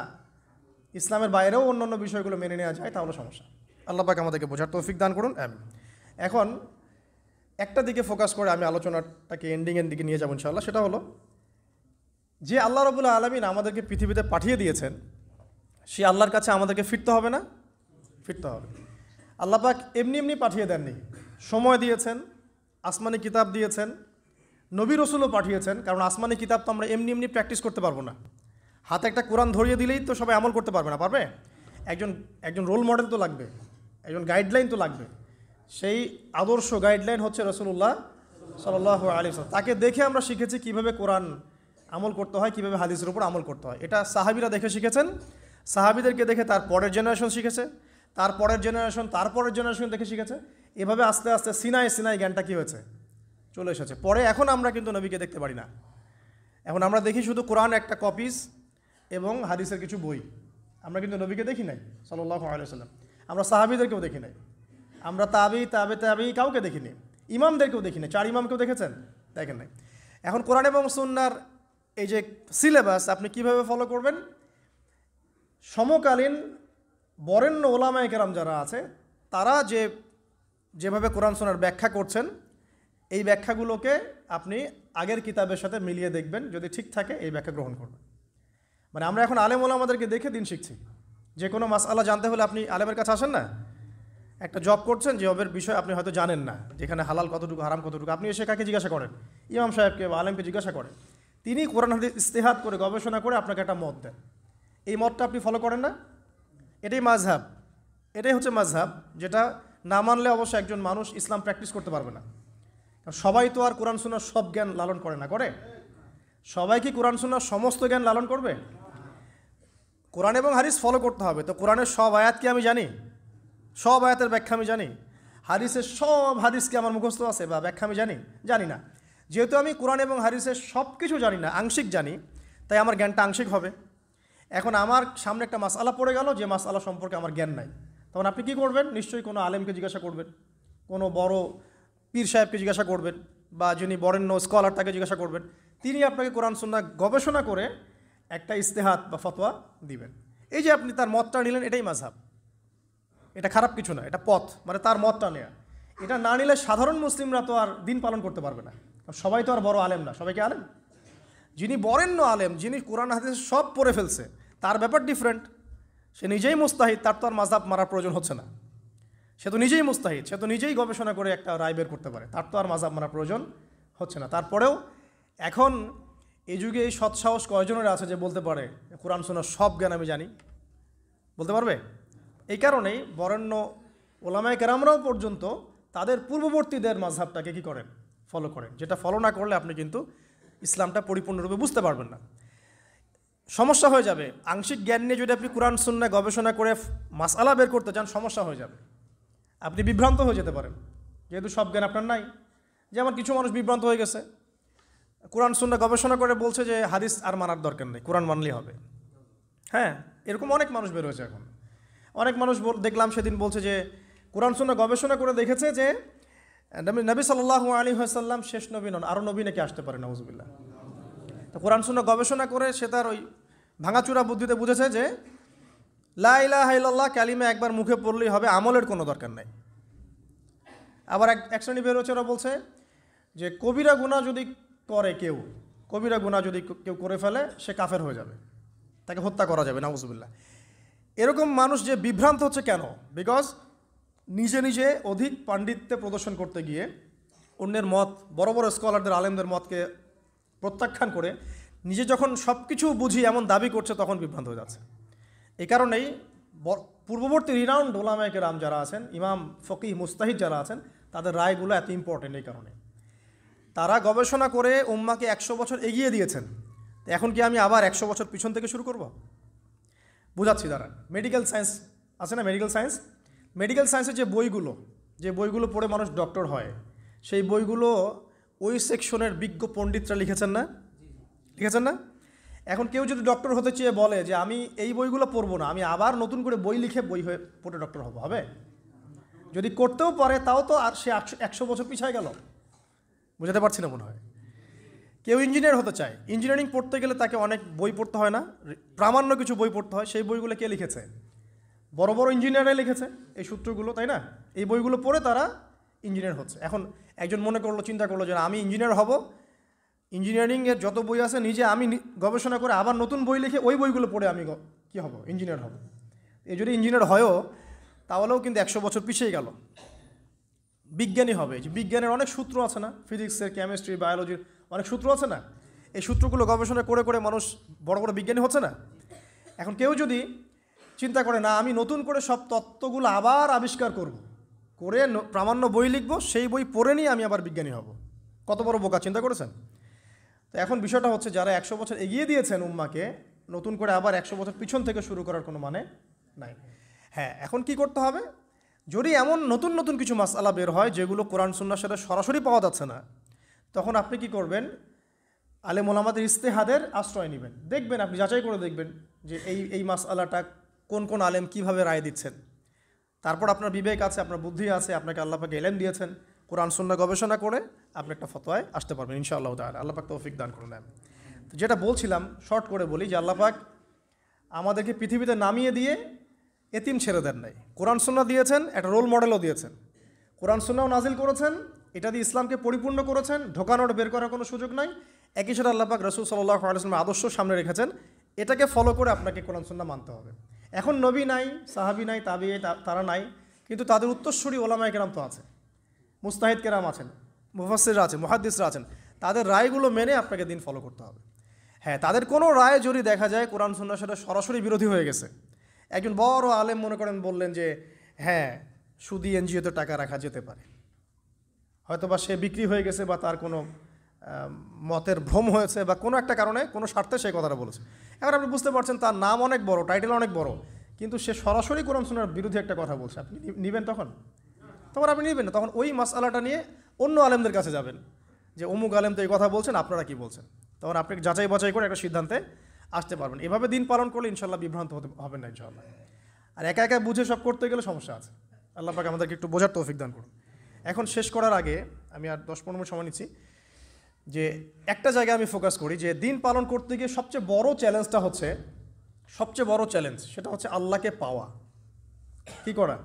ইসলামের বাইরেও অন্যান্য বিষয়গুলো মেনে নেওয়া যায়, তাহলে সমস্যা। আল্লাহ পাক আমাদেরকে বোঝার তৌফিক দান করুন। এখন একটা দিকে ফোকাস করে আমি আলোচনাটাকে এন্ডিংয়ের দিকে নিয়ে যাব ইনশাআল্লাহ। সেটা হলো যে আল্লাহ রাব্বুল আলামিন আমাদেরকে পৃথিবীতে পাঠিয়ে দিয়েছেন, সেই আল্লাহর কাছে আমাদেরকে ফিরতে হবে না? ফিরতে হবে। আল্লাহ পাক এমনি এমনি পাঠিয়ে দেননি, সময় দিয়েছেন, আসমানি কিতাব দিয়েছেন, নবী রসুলও পাঠিয়েছেন। কারণ আসমানি কিতাব তো আমরা এমনি এমনি প্র্যাকটিস করতে পারবো না। হাতে একটা কোরআন ধরিয়ে দিলেই তো সবাই আমল করতে পারবে না, পারবে? একজন রোল মডেল তো লাগবে, একজন গাইডলাইন তো লাগবে। সেই আদর্শ গাইডলাইন হচ্ছে রাসূলুল্লাহ সাল্লাল্লাহু আলাইহি ওয়াসাল্লাম। তাকে দেখে আমরা শিখেছি কীভাবে কোরআন আমল করতে হয়, কীভাবে হাদিসের উপর আমল করতে হয়। এটা সাহাবীরা দেখে শিখেছেন, সাহাবীদেরকে দেখে তার পরের জেনারেশন শিখেছে, তার পরের জেনারেশন তার পরের জেনারেশন দেখে শিখেছে। এভাবে আস্তে আস্তে সিনাই জ্ঞানটা কী হয়েছে? চলে এসেছে। পরে এখন আমরা কিন্তু নবীকে দেখতে পারি না, এখন আমরা দেখি শুধু কোরআন একটা কপিজ এবং হাদিসের কিছু বই। আমরা কিন্তু নবীকে দেখি নাই সাল্লাল্লাহু আলাইহি ওয়াসাল্লাম, আমরা সাহাবীদেরকেও দেখি নাই, আমরা তাবি কাউকে দেখিনি, ইমামদেরকেও দেখি নাই। 4 ইমামকেও দেখেছেন? দেখেন নাই। এখন কোরআন এবং সুন্নাহর এই যে সিলেবাস আপনি কিভাবে ফলো করবেন? সমকালীন বরেণ্য ওলামায়ে কেরাম যারা আছে তারা যেভাবে কোরআন সুন্নাহর ব্যাখ্যা করছেন, এই ব্যাখ্যাগুলোকে আপনি আগের কিতাবের সাথে মিলিয়ে দেখবেন, যদি ঠিক থাকে এই ব্যাখ্যা গ্রহণ করবেন। মানে আমরা এখন আলেম ওলামাদেরকে দেখে দিন শিখছি। যে কোনো মাসআলা জানতে হলে আপনি আলেমের কাছে আসেন না? একটা জব করছেন, জবের বিষয় আপনি হয়তো জানেন না, যেখানে হালাল কতটুকু হারাম কতটুকু, আপনি এসে কাকে জিজ্ঞাসা করেন? ইমাম সাহেবকে বা আলেমকে জিজ্ঞাসা করেন। তিনি কোরআন হাদিস ইস্তেহাদ করে গবেষণা করে আপনাকে একটা মত দেন। এই মতটা আপনি ফলো করেন না? এটাই মাযহাব, এটাই হচ্ছে মাযহাব, যেটা না মানলে অবশ্য একজন মানুষ ইসলাম প্র্যাকটিস করতে পারবে না। কারণ সবাই তো আর কোরআন সুন্নাহর সব জ্ঞান লালন করে না, করে? সবাই কি কোরআন সুন্নাহর সমস্ত জ্ঞান লালন করবে? কোরআন এবং হাদিস ফলো করতে হবে। তো কোরআনের সব আয়াত কি আমি জানি? সব আয়াতের ব্যাখ্যা আমি জানি? হাদিসের সব হাদিস কি আমার মুখস্থ আছে বা ব্যাখ্যা আমি জানি না। যেহেতু আমি কোরআন এবং হাদিসের সব কিছু জানি না, আংশিক জানি, তাই আমার জ্ঞানটা আংশিক হবে। এখন আমার সামনে একটা মাসআলা পড়ে গেল, যে মাসআলা সম্পর্কে আমার জ্ঞান নাই, তখন আপনি কি করবেন? নিশ্চয়ই কোনো আলেমকে জিজ্ঞাসা করবেন, কোনো বড় পীর সাহেবকে জিজ্ঞাসা করবেন, বা যিনি বরেণ্য স্কলার তাকে জিজ্ঞাসা করবেন। তিনি আপনাকে কোরআন সুন্নাহ গবেষণা করে একটা ইস্তেহাদ বা ফতোয়া দিবেন। এই যে আপনি তার মতটা নিলেন, এটাই মাযহাব। এটা খারাপ কিছু না, এটা পথ, মানে তার মতটা নেয়া। এটা না নিলে সাধারণ মুসলিমরা তো আর দিন পালন করতে পারবে না। সবাই তো আর বড় আলেম না, সবাইকে আলেম। যিনি বরেণ্য আলেম, যিনি কোরআন হাদিস সব পড়ে ফেলছে, তার ব্যাপার ডিফারেন্ট। সে নিজেই মুস্তাহিদ, তার তো আর মাযহাব মারার প্রয়োজন হচ্ছে না। সে তো নিজেই মুস্তাহিদ, সে তো নিজেই গবেষণা করে একটা রায় বের করতে পারে, তার তো আর মাযহাব মারার প্রয়োজন হচ্ছে না। তারপরেও এখন এই যুগে এই সৎসাহস কয়জনের আছে যে বলতে পারে কোরআন সুন্নাহর সব জ্ঞান আমি জানি? বলতে পারবে? এই কারণেই বরেণ্য ওলামায়ে কেরামরাও পর্যন্ত তাদের পূর্ববর্তীদের মাযহাবটাকে কি করেন? ফলো করেন। যেটা ফলো না করলে আপনি কিন্তু ইসলামটা পরিপূর্ণরূপে বুঝতে পারবেন না, সমস্যা হয়ে যাবে। আংশিক জ্ঞান নিয়ে যদি আপনি কোরআন সুন্নাহ গবেষণা করে মাসআলা বের করতে চান, সমস্যা হয়ে যাবে, আপনি বিভ্রান্ত হয়ে যেতে পারেন, যেহেতু সব জ্ঞান আপনার নাই। যেমন কিছু মানুষ বিভ্রান্ত হয়ে গেছে, কোরআন সুন্নাহ গবেষণা করে বলছে যে হাদিস আর মানার দরকার নেই, কোরআন মানলেই হবে। হ্যাঁ, এরকম অনেক মানুষ বের হয়েছে এখন। অনেক মানুষ দেখলাম সেদিন বলছে যে কোরআন সুন্নাহ গবেষণা করে দেখেছে যে নবী সাল্লাল্লাহু আলাইহি ওয়াসাল্লাম শেষ নবী নন, আরও নবী নাকি আসতে পারে, নাউজুবিল্লাহ। তো কোরআন সুন্নাহ গবেষণা করে সে তার ওই ভাঙাচুরা বুদ্ধিতে বুঝেছে যে লা ইলাহা ইল্লাল্লাহ কালিমা একবার মুখে পড়লেই হবে, আমলের কোনো দরকার নাই। আবার এক শ্রেণী বের হচ্ছে, ওরা বলছে যে কবিরা গুনাহ যদি করে কেউ, কবিরা গুনাহ যদি কেউ করে ফেলে, সে কাফের হয়ে যাবে, তাকে হত্যা করা যাবে, নাউজুবিল্লাহ। এরকম মানুষ যে বিভ্রান্ত হচ্ছে কেন? বিকজ নিজে নিজে অধিক পাণ্ডিত্যে প্রদর্শন করতে গিয়ে অন্যের মত, বড় বড় স্কলারদের আলেমদের মতকে প্রত্যাখ্যান করে নিজে যখন সব কিছু বুঝি এমন দাবি করছে, তখন বিভ্রান্ত হয়ে যাচ্ছে। এই কারণেই পূর্ববর্তী রিনাউন্ড ওলামায়ে কেরাম যারা আছেন, ইমাম ফকিহ মুস্তাহিদ যারা আছেন, তাদের রায়গুলো এত ইম্পর্টেন্ট। এই কারণে তারা গবেষণা করে উম্মাকে 100 বছর এগিয়ে দিয়েছেন। এখন কি আমি আবার 100 বছর পিছন থেকে শুরু করব? বুঝাচ্ছি দাঁড়ান। মেডিকেল সায়েন্স আছে না, মেডিকেল সায়েন্স, মেডিকেল সায়েন্সের যে বইগুলো পড়ে মানুষ ডক্টর হয়, সেই বইগুলো ওই সেকশনের বিজ্ঞ পণ্ডিতরা লিখেছেন না? এখন কেউ যদি ডক্টর হতে চেয়ে বলে যে আমি এই বইগুলো পড়বো না, আমি আবার নতুন করে বই লিখে পড়ে ডক্টর হবে? যদি করতেও পারে, তাও তো আর সে 100 বছর পিছায় গেল। বুঝাতে পারছি না মনে হয়। কেউ ইঞ্জিনিয়ার হতে চায়, ইঞ্জিনিয়ারিং পড়তে গেলে তাকে অনেক বই পড়তে হয় না, প্রামাণ্য কিছু বই পড়তে হয়। সেই বইগুলো কে লিখেছে? বড় বড় ইঞ্জিনিয়াররাই লিখেছে এই সূত্রগুলো, তাই না? এই বইগুলো পড়ে তারা ইঞ্জিনিয়ার হচ্ছে। এখন একজন চিন্তা করলো যে আমি ইঞ্জিনিয়ার হব, ইঞ্জিনিয়ারিংয়ের যত বই আছে নিজে আমি গবেষণা করে আবার নতুন বই লিখে ওই বইগুলো পড়ে আমি কি হব? ইঞ্জিনিয়ার হব। এই যদি ইঞ্জিনিয়ার হয়ও, তাহলেও কিন্তু 100 বছর পিছিয়ে গেল। বিজ্ঞানী হবে, যে বিজ্ঞানের অনেক সূত্র আছে না, ফিজিক্সের, কেমিস্ট্রি, বায়োলজির অনেক সূত্র আছে না, এই সূত্রগুলো গবেষণা করে করে মানুষ বড় বড় বিজ্ঞানী হচ্ছে না। এখন কেউ যদি চিন্তা করে না আমি নতুন করে সব তত্ত্বগুলো আবার আবিষ্কার করব, করে প্রামাণ্য বই লিখব, সেই বই পড়ে নিয়ে আমি আবার বিজ্ঞানী হব, কত বড় বোকা, চিন্তা করেছেন? তো এখন বিষয়টা হচ্ছে, যারা 100 বছর এগিয়ে দিয়েছেন উম্মাকে, নতুন করে আবার 100 বছর পিছন থেকে শুরু করার কোনো মানে নাই। হ্যাঁ, এখন কি করতে হবে? যদি এমন নতুন নতুন কিছু মাসআলা বের হয় যেগুলো কোরআন সুন্নাহর সাথে সরাসরি পাওয়া যাচ্ছে না, তখন আপনি কি করবেন? আলেম ওলামাদের ইস্তেহাদের আশ্রয় নেবেন। দেখবেন, আপনি যাচাই করে দেখবেন যে এই মাসআলাটা কোন কোন আলেম কীভাবে রায় দিচ্ছেন। তারপর আপনার বিবেক আছে, আপনার বুদ্ধি আছে, আপনাকে আল্লাহ পাক ইলম দিয়েছেন, কোরআন সুন্নাহ গবেষণা করে আপনি একটা ফতোয়ায় আসতে পারবেন ইনশাআল্লাহ তাআলা। আল্লাহ পাক তৌফিক দান করুন। তো যেটা বলছিলাম শর্ট করে বলি যে আল্লাহ পাক আমাদেরকে পৃথিবীতে নামিয়ে দিয়ে এতিম ছেড়ে দেন নাই, কোরআন সুন্নাহ দিয়েছেন, একটা রোল মডেলও দিয়েছেন, কোরআন সুন্নাহ নাজিল করেছেন, এটা দিয়ে ইসলামকে পরিপূর্ণ করেছেন, ঢোকানোর বের করার কোনো সুযোগ নাই। একই সাথে আল্লাহ পাক রাসূল সাল্লাল্লাহু আলাইহি ওয়াসাল্লামের আদর্শ সামনে রেখেছেন, এটাকে ফলো করে আপনাকে কোরআন সুন্নাহ মানতে হবে। এখন নবী নাই, সাহাবী নাই, তাবিঈ তারা নাই, কিন্তু তাদের উত্তরসূরি ওলামায়ে কেরাম তো আছে, মুস্তাহিদ কেরাম আছেন, মুফাসসিররা আছেন, মুহাদ্দিসরা আছেন, তাদের রায়গুলো মেনে আপনাকে দিন ফলো করতে হবে। হ্যাঁ, তাদের কোনো রায় যদি দেখা যায় কোরআন সুন্নাহর সাথে সরাসরি বিরোধী হয়ে গেছে, একজন বড় আলেম মনে করেন বললেন যে হ্যাঁ সুদি এনজিওতে টাকা রাখা যেতে পারে, হয়তো বা সে বিক্রি হয়ে গেছে বা তার কোনো মতের ভ্রম হয়েছে বা কোনো একটা কারণে কোনো স্বার্থে সেই কথাটা বলেছে। এবার আপনি বুঝতে পারছেন তার নাম অনেক বড়, টাইটেল অনেক বড়, কিন্তু সে সরাসরি কোরআন সুন্নাহর বিরোধী একটা কথা বলছে, আপনি নেবেন? তখন আপনি নেবেন না, তখন ওই মাসআলাটা নিয়ে অন্য আলেমদের কাছে যাবেন যে অমুক আলেম তো এই কথা বলছেন, আপনারা কি বলছেন। তখন আপনি যাচাই বাছাই করে একটা সিদ্ধান্তে আসতে পারবেন। এভাবে দিন পালন করলে ইনশাল্লাহ বিভ্রান্ত হবেন না ইনশাআল্লাহ। আর একা একা বুঝে সব করতে গেলে সমস্যা আছে। আল্লাহ পাক আমাদেরকে একটু বোঝার তৌফিক দান করুন। এখন শেষ করার আগে আমি আর 10-15 মিনিট সময় নিচ্ছি, যে একটা জায়গায় আমি ফোকাস করি যে দিন পালন করতে গিয়ে সবচেয়ে বড় চ্যালেঞ্জটা হচ্ছে, সেটা হচ্ছে আল্লাহকে পাওয়া। কি করা?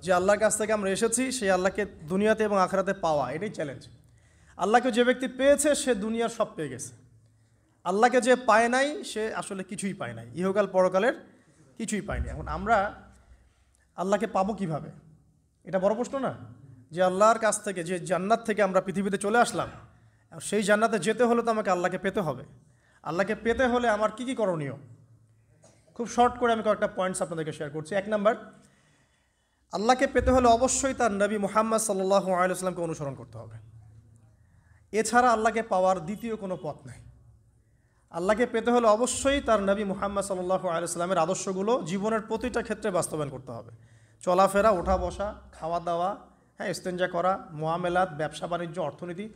যে আল্লাহর কাছ থেকে আমরা এসেছি সেই আল্লাহকে দুনিয়াতে এবং আখিরাতে পাওয়া, এটাই চ্যালেঞ্জ। আল্লাহকে যে ব্যক্তি পেয়েছে সে দুনিয়ার সব পেয়ে গেছে, আল্লাহকে যে পায় নাই সে আসলে কিছুই পায় নাই, ইহকাল পরকালের কিছুই পায়নি। এখন আমরা আল্লাহকে পাবো কিভাবে, এটা বড় প্রশ্ন না? যে আল্লাহর কাছ থেকে, যে জান্নাত থেকে আমরা পৃথিবীতে চলে আসলাম, সেই জান্নাতে যেতে হলে তো আমাকে আল্লাহকে পেতে হবে। আল্লাহকে পেতে হলে আমার কি কি করণীয়, খুব শর্ট করে আমি কয়েকটা পয়েন্টস আপনাদেরকে শেয়ার করছি। 1 নাম্বার, আল্লাহকে পেতে হলে অবশ্যই তার নবী মুহাম্মদ সাল্লাল্লাহু আলাইহি ওয়াসাল্লামকে অনুসরণ করতে হবে। এছাড়া আল্লাহকে পাওয়ার দ্বিতীয় কোনো পথ নাই। আল্লাহকে পেতে হলে অবশ্যই তার নবী মুহাম্মদ সাল্লাল্লাহু আলাইহি ওয়াসাল্লামের আদর্শগুলো জীবনের প্রতিটা ক্ষেত্রে বাস্তবায়ন করতে হবে। চলাফেরা, ওঠা বসা, খাওয়া দাওয়া, হ্যাঁ, ইস্তেঞ্জা করা, মুআমালাত, ব্যবসা বাণিজ্য, অর্থনীতি,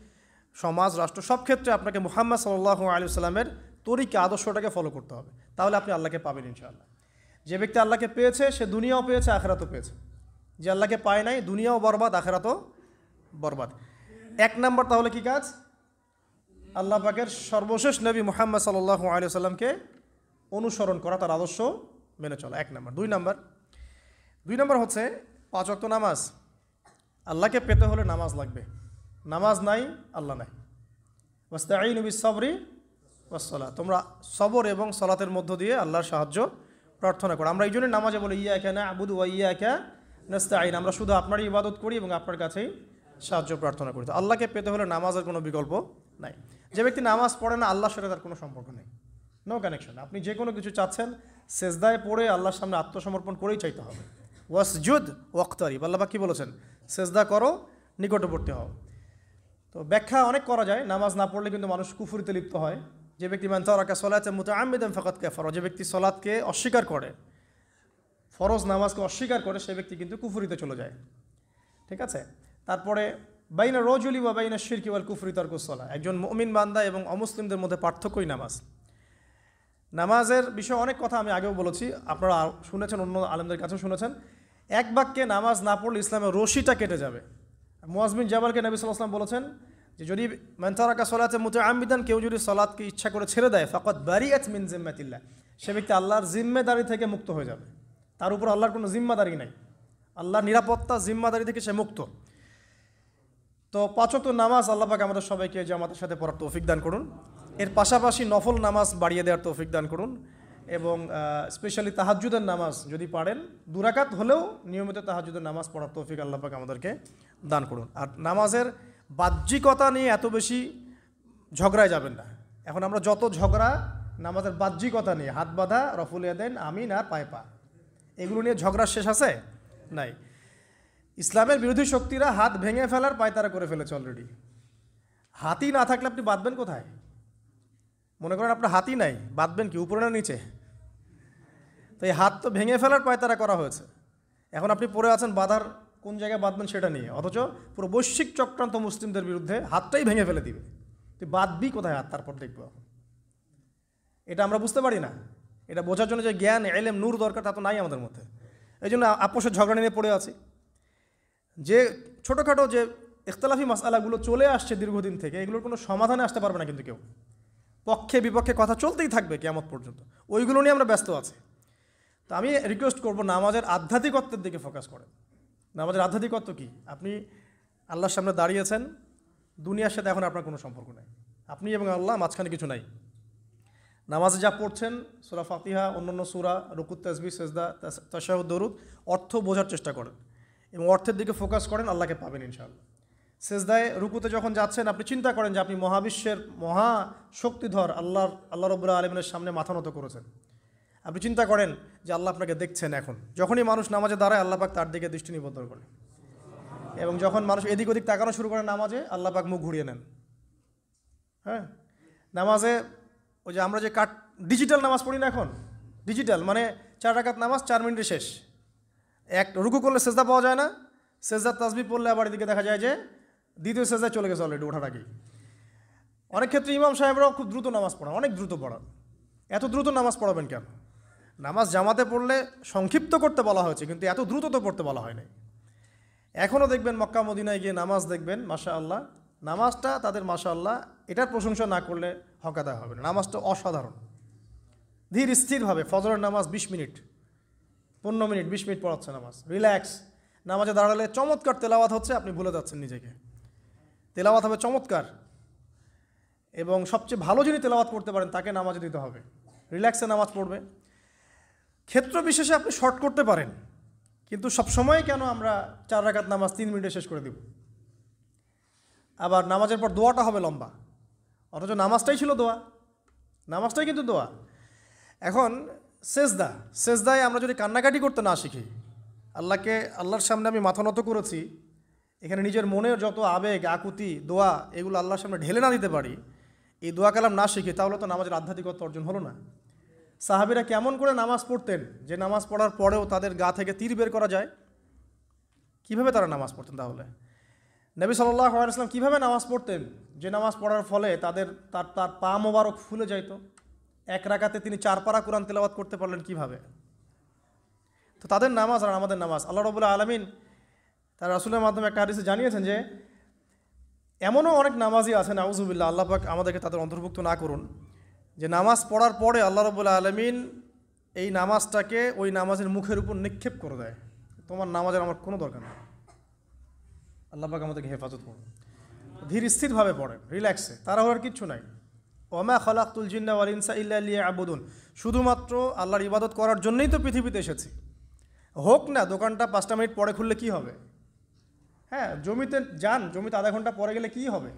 সমাজ, রাষ্ট্র, সব ক্ষেত্রে আপনাকে মুহাম্মদ সাল্লাল্লাহু আলাইহি ওয়াসাল্লামের তরিকা, আদর্শটাকে ফলো করতে হবে। তাহলে আপনি আল্লাহকে পাবেন ইনশাআল্লাহ। যে ব্যক্তি আল্লাহকে পেয়েছে সে দুনিয়াও পেয়েছে, আখিরাতও পেয়েছে। যে আল্লাহকে পায় নাই, দুনিয়াও বরবাদ, আখিরাতও বরবাদ। 1 নাম্বার তাহলে কি কাজ? আল্লাহ পাকের সর্বশেষ নবী মুহাম্মদ সাল্লাল্লাহু আলাইহি ওয়াসাল্লামকে অনুসরণ করা, তার আদর্শ মেনে চলা, 1 নাম্বার। 2 নাম্বার হচ্ছে 5 ওয়াক্ত নামাজ। আল্লাহকে পেতে হলে নামাজ লাগবে, নামাজ নাই আল্লাহ নাই। ওয়াস্তাঈনু বিস-সাবরি ওয়াস-সালাত, তোমরা সবর এবং সালাতের মধ্য দিয়ে আল্লাহর সাহায্য প্রার্থনা করো। আমরা এই জন্য নামাজে বলি ইয়্যাকা না'বুদু ওয়া ইয়্যাকা নাস্তাঈন, আমরা শুধু আপনারই ইবাদত করি এবং আপনার কাছেই সাহায্য প্রার্থনা করি। তো আল্লাহকে পেতে হলে নামাজের কোনো বিকল্প নাই। যে ব্যক্তি নামাজ পড়ে না আল্লাহর সাথে তার কোনো সম্পর্ক নেই, নো কানেকশন। আপনি যে কোনো কিছু চাচ্ছেন সেজদায় পড়ে আল্লাহর সামনে আত্মসমর্পণ করেই চাইতে হবে। ওয়াসজুদ ওয়াক্তারিব, আল্লাহ পাক কি বলেছেন? সেজদা করো, নিকটবর্তী হও। তো ব্যাখ্যা অনেক করা যায়, নামাজ না পড়লে কিন্তু মানুষ কুফরিতে লিপ্ত হয়। যে ব্যক্তি মান তারাকা সালাতান মুতাআম্মিদান ফাকাদ কাফার, যে ব্যক্তি সালাতকে অস্বীকার করে, ফরজ নামাজকে অস্বীকার করে, সে ব্যক্তি কিন্তু কুফরিতে চলে যায়। ঠিক আছে? তারপরে বাইনা রজুলি ওয়া বাইনা শিরকি ওয়াল কুফরি তারকুস সালাহ, একজন মুমিন বান্দা এবং অমুসলিমদের মধ্যে পার্থক্যই নামাজ। নামাজের বিষয়ে অনেক কথা আমি আগেও বলেছি, আপনারা শুনেছেন, অন্য আলেমদের কাছেও শুনেছেন। এক বাক্যে নামাজ না পড়লে ইসলামের রশিটা কেটে যাবে। মুআয বিন জাবালকে নবী সাল্লাল্লাহু আলাইহি ওয়াসাল্লাম বলেছেন যে যদি মান তারাকা সালাতান মুতাআম্মিদান, কেউ যদি সালাতকে ইচ্ছা করে ছেড়ে দেয়, ফাকাদ বারিআত মিন জিম্মাতিল্লাহ, সে ব্যক্তি আল্লাহর জিম্মেদারি থেকে মুক্ত হয়ে যাবে। তার উপর আল্লাহর কোনো জিম্মাদারি নাই, আল্লাহর নিরাপত্তা, জিম্মাদারি থেকে সে মুক্ত। তো 5 ওয়াক্ত নামাজ আল্লাহ পাক আমাদের সবাইকে জামাতের সাথে পড়ার তৌফিক দান করুন। এর পাশাপাশি নফল নামাজ বাড়িয়ে দেওয়ার তৌফিক দান করুন, এবং স্পেশালি তাহাজ্জুদের নামাজ যদি পারেন 2 রাকাত হলেও নিয়মিত তাহাজ্জুদের নামাজ পড়ার তৌফিক আল্লাহ পাক আমাদেরকে দান করুন। আর নামাজের বাহ্যিকতা নিয়ে এত বেশি ঝগড়ায় যাবেন না। এখন আমরা যত ঝগড়া নামাজের বাহ্যিকতা নিয়ে, হাত বাঁধা, রফুল ইয়াদাইন, আমিন আর পায়ে পা, এগুলো নিয়ে ঝগড়ার শেষ আছে? নাই। ইসলামের বিরোধী শক্তিরা হাত ভেঙে ফেলার পায়তারা করে ফেলেছে অলরেডি। হাতই না থাকলে আপনি বাঁধবেন কোথায়? মনে করেন আপনার হাতই নাই, বাঁধবেন কি উপরে না নিচে? তো এই হাত তো ভেঙে ফেলার পায়তারা করা হয়েছে। এখন আপনি পড়ে আছেন বাঁধার কোন জায়গায় বাঁধবেন সেটা নিয়ে, অথচ পুরো বৈশ্বিক চক্রান্ত মুসলিমদের বিরুদ্ধে, হাতটাই ভেঙে ফেলে দিবে। তুই বাঁধবি কোথায় হাত? তারপর দেখবো। এটা আমরা বুঝতে পারি না, এটা বোঝার জন্য যে জ্ঞান এলেম নূর দরকার তা তো নাই আমাদের মধ্যে। এই জন্য আপোষের ঝগড়া নিয়ে পড়ে আছি। যে ছোটোখাটো যে ইখতলাফি মাসআলাগুলো চলে আসছে দীর্ঘদিন থেকে, এগুলোর কোনো সমাধানে আসতে পারবে না কিন্তু কেউ। পক্ষে বিপক্ষে কথা চলতেই থাকবে কিয়ামত পর্যন্ত, ওইগুলো নিয়ে আমরা ব্যস্ত আছি। তো আমি রিকোয়েস্ট করব নামাজের আধ্যাত্মিকত্বের দিকে ফোকাস করেন। নামাজের আধ্যাত্মিকত্ব কি? আপনি আল্লাহর সামনে দাঁড়িয়েছেন, দুনিয়ার সাথে এখন আপনার কোনো সম্পর্ক নাই, আপনি এবং আল্লাহ, মাঝখানে কিছু নাই। নামাজে যা পড়ছেন সূরা ফাতিহা, অন্যান্য সূরা, রুকু, তাসবিহ, সিজদা, তাশাহুদ, দরুদ, অর্থ বোঝার চেষ্টা করেন এবং অর্থের দিকে ফোকাস করেন, আল্লাহকে পাবেন ইনশাআল্লাহ। সিজদায় রুকুতে যখন যাচ্ছেন আপনি চিন্তা করেন যে আপনি মহাবিশ্বের মহা শক্তিধর আল্লাহ রাব্বুল আলামিনের সামনে মাথা নত করেছেন। আপনি চিন্তা করেন যে আল্লাহ আপনাকে দেখছেন। এখন যখনই মানুষ নামাজে দাঁড়ায় আল্লাহ পাক তার দিকে দৃষ্টি নিবদ্ধ করে, এবং যখন মানুষ এদিক ওদিক তাকানো শুরু করে নামাজে, আল্লাহ পাক মুখ ঘুরিয়ে নেন। হ্যাঁ, নামাজে ওই যে আমরা যে ডিজিটাল নামাজ পড়ি না এখন, ডিজিটাল মানে 4 রাকাত নামাজ 4 মিনিটে শেষ। এক রুকু করলে সেজদা পাওয়া যায় না, সেজদার তাসবিহ পড়লে আবার এদিকে দেখা যায় যে দ্বিতীয় সেজদায় চলে গেছে অলরেডি ওঠার আগেই। অনেক ক্ষেত্রে ইমাম সাহেবরাও খুব দ্রুত নামাজ পড়ান, অনেক দ্রুত পড়ান। এত দ্রুত নামাজ পড়াবেন কেন? নামাজ জামাতে পড়লে সংক্ষিপ্ত করতে বলা হয়েছে, কিন্তু এত দ্রুত তো পড়তে বলা হয় নাই। এখনও দেখবেন মক্কা মদিনায় গিয়ে নামাজ দেখবেন, মাশা আল্লাহ, নামাজটা তাদের মাশা আল্লাহ এটার প্রশংসা না করলে হক আদায় হবে না। নামাজটা অসাধারণ, ধীর স্থিরভাবে। ফজরের নামাজ 20 মিনিট, 15 মিনিট, 20 মিনিট পড়াচ্ছে নামাজ, রিল্যাক্স। নামাজে দাঁড়ালে চমৎকার তেলাওয়াত হচ্ছে, আপনি ভুলে যাচ্ছেন নিজেকে। তেলাওয়াত হবে চমৎকার, এবং সবচেয়ে ভালো যিনি তেলাওয়াত করতে পারেন তাকে নামাজে দিতে হবে। রিল্যাক্সে নামাজ পড়বে। ক্ষেত্র বিশেষে আপনি শর্ট করতে পারেন, কিন্তু সবসময় কেন আমরা 4 রাকাত নামাজ 3 মিনিটে শেষ করে দেব? আবার নামাজের পর দোয়াটা হবে লম্বা, অথচ নামাজটাই ছিল দোয়া, নামাজটাই কিন্তু দোয়া। এখন সেজদায় আমরা যদি কান্নাকাটি করতে না শিখি, আল্লাহর সামনে আমি মাথা নত করেছি, এখানে নিজের মনের যত আবেগ, আকুতি, দোয়া, এগুলো আল্লাহর সামনে ঢেলে না দিতে পারি, এই দোয়া কালাম না শিখি, তাহলে তো নামাজের আধ্যাত্মিকতা অর্জন হলো না। সাহাবীরা কেমন করে নামাজ পড়তেন যে নামাজ পড়ার পরেও তাদের গা থেকে তীর বের করা যায়? কিভাবে তারা নামাজ পড়তেন? তাহলে নবী সাল্লাল্লাহু আলাইহি ওয়াসাল্লাম কীভাবে নামাজ পড়তেন যে নামাজ পড়ার ফলে তার পা মোবারক ফুলে যাইত? 1 রাকাতে তিনি 4 পারা কোরআন তেলাওয়াত করতে পারলেন কিভাবে? তো তাদের নামাজ আর আমাদের নামাজ, আল্লাহ রাব্বুল আলামিন তার রাসূলের মাধ্যমে একটা হাদিসে জানিয়েছেন যে এমনও অনেক নামাজি আছেন, আউযুবিল্লাহ, আল্লাহ পাক আমাদেরকে তাদের অন্তর্ভুক্ত না করুন, যে নামাজ পড়ার পরে আল্লাহ রাব্বুল আলামিন এই নামাজটাকে ওই নামাজের মুখের উপর নিক্ষেপ করে দেয়, তোমার নামাজের আমার কোনো দরকার নেই। আল্লাহ পাক আমাদেরকে হেফাজত করুন। ধীর স্থিরভাবে পড়েন, রিল্যাক্সে, তাড়াহুড়োর কিচ্ছু নাই। ওমা খালাকতুল জিন্না ওয়াল ইনসা ইল্লা লিয়াবুদুন, শুধুমাত্র আল্লাহর ইবাদত করার জন্যই তো পৃথিবীতে এসেছি। হোক না দোকানটা 5টা মিনিট পরে খুললে কি হবে? হ্যাঁ, জমিতে যান, জমিতে আধা ঘন্টা পরে গেলে কি হবে?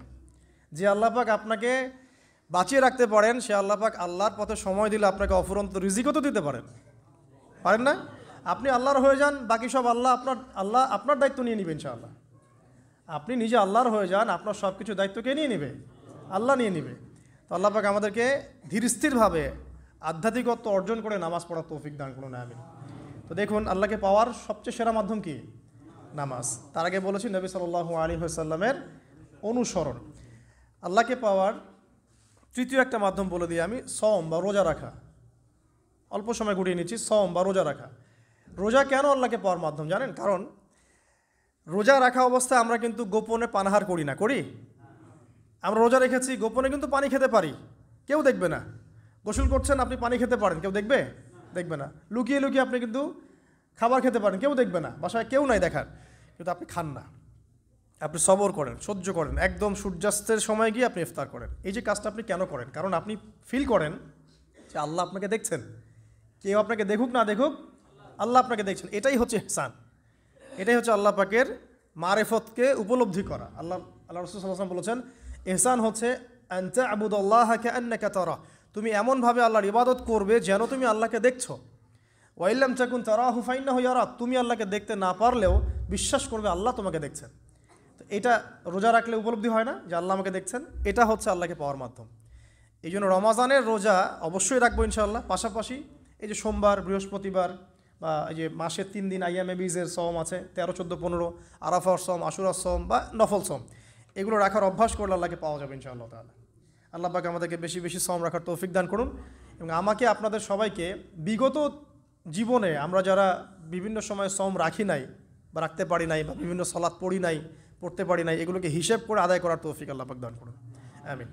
যে আল্লাহ পাক আপনাকে বাঁচিয়ে রাখতে পারেন, সে আল্লাহ পাক আল্লাহর পথে সময় দিলে আপনাকে অফুরন্ত রিজিকও তো দিতে পারেন না? আপনি আল্লাহর হয়ে যান, বাকি সব আল্লাহ আপনার দায়িত্ব নিয়ে নেবেন ইনশাআল্লাহ। আপনি নিজে আল্লাহর হয়ে যান, আপনার সব কিছু দায়িত্ব কে নিয়ে নেবে? আল্লাহ নিয়ে নেবে। তো আল্লাহ পাক আমাদেরকে ধীর স্থিরভাবে আধ্যাত্মিকত্ব অর্জন করে নামাজ পড়ার তৌফিক দান করুন, আমিন। তো দেখুন, আল্লাহকে পাওয়ার সবচেয়ে সেরা মাধ্যম কি? নামাজ। তার আগে বলেছি নবী সাল্লাল্লাহু আলাইহি ওয়াসাল্লামের অনুসরণ। আল্লাহকে পাওয়ার তৃতীয় একটা মাধ্যম বলে দিই আমি, সওম বা রোজা রাখা। অল্প সময় গুটিয়ে নিচ্ছি, সওম বা রোজা রাখা। রোজা কেন আল্লাহকে পাওয়ার মাধ্যম জানেন? কারণ রোজা রাখা অবস্থায় আমরা কিন্তু গোপনে পানাহার করি না, করি? আমরা রোজা রেখেছি, গোপনে কিন্তু পানি খেতে পারি, কেউ দেখবে না। গোসল করছেন, আপনি পানি খেতে পারেন, কেউ দেখবে? দেখবে না। লুকিয়ে লুকিয়ে আপনি কিন্তু খাবার খেতে পারেন, কেউ দেখবে না, বাসায় কেউ নাই দেখার, কিন্তু আপনি খান না। আপনি সবর করেন, সহ্য করেন, একদম সূর্যাস্তের সময় গিয়ে আপনি ইফতার করেন। এই যে কাজটা আপনি কেন করেন? কারণ আপনি ফিল করেন যে আল্লাহ আপনাকে দেখছেন। কেউ আপনাকে দেখুক না দেখুক, আল্লাহ আপনাকে দেখছেন। এটাই হচ্ছে ইহসান, এটাই হচ্ছে আল্লাহ পাকের মারিফতকে উপলব্ধি করা। আল্লাহ রাসূল সাল্লাল্লাহু আলাইহি ওয়াসাল্লাম বলেছেন, ইহসান হচ্ছে আন তা'বুদাল্লাহা কাআন্নাকা তারা, তুমি এমনভাবে আল্লাহর ইবাদত করবে যেন তুমি আল্লাহকে দেখছো। ওয়া ইল্লাম তাকুন তারাহু ফাইন্নাহু ইয়ারাক, তুমি আল্লাহকে দেখতে না পারলেও বিশ্বাস করবে আল্লাহ তোমাকে দেখছেন। তো এটা রোজা রাখলে উপলব্ধি হয় না যে আল্লাহ আমাকে দেখছেন? এটা হচ্ছে আল্লাহকে পাওয়ার মাধ্যম। এই জন্য রমাজানের রোজা অবশ্যই রাখবো ইনশাআল্লাহ। পাশাপাশি এই যে সোমবার, বৃহস্পতিবার বা এই যে মাসের 3 দিন আইয়ামে বীজের সওম আছে, 13, 14, 15, আরাফার সওম, আশুরার সওম বা নফল সওম, এগুলো রাখার অভ্যাস করলে আল্লাহকে পাওয়া যাবে ইনশাআল্লাহ তাআলা। আল্লাহ পাক আমাদেরকে বেশি বেশি সওম রাখার তৌফিক দান করুন এবং আমাকে আপনাদের সবাইকে বিগত জীবনে আমরা যারা বিভিন্ন সময় সম রাখি নাই বা রাখতে পারি নাই বা বিভিন্ন সালাত পড়ি নাই, পড়তে পারি নাই, এগুলোকে হিসেব করে আদায় করার তৌফিক আল্লাহ পাক দান করুন, আমিন।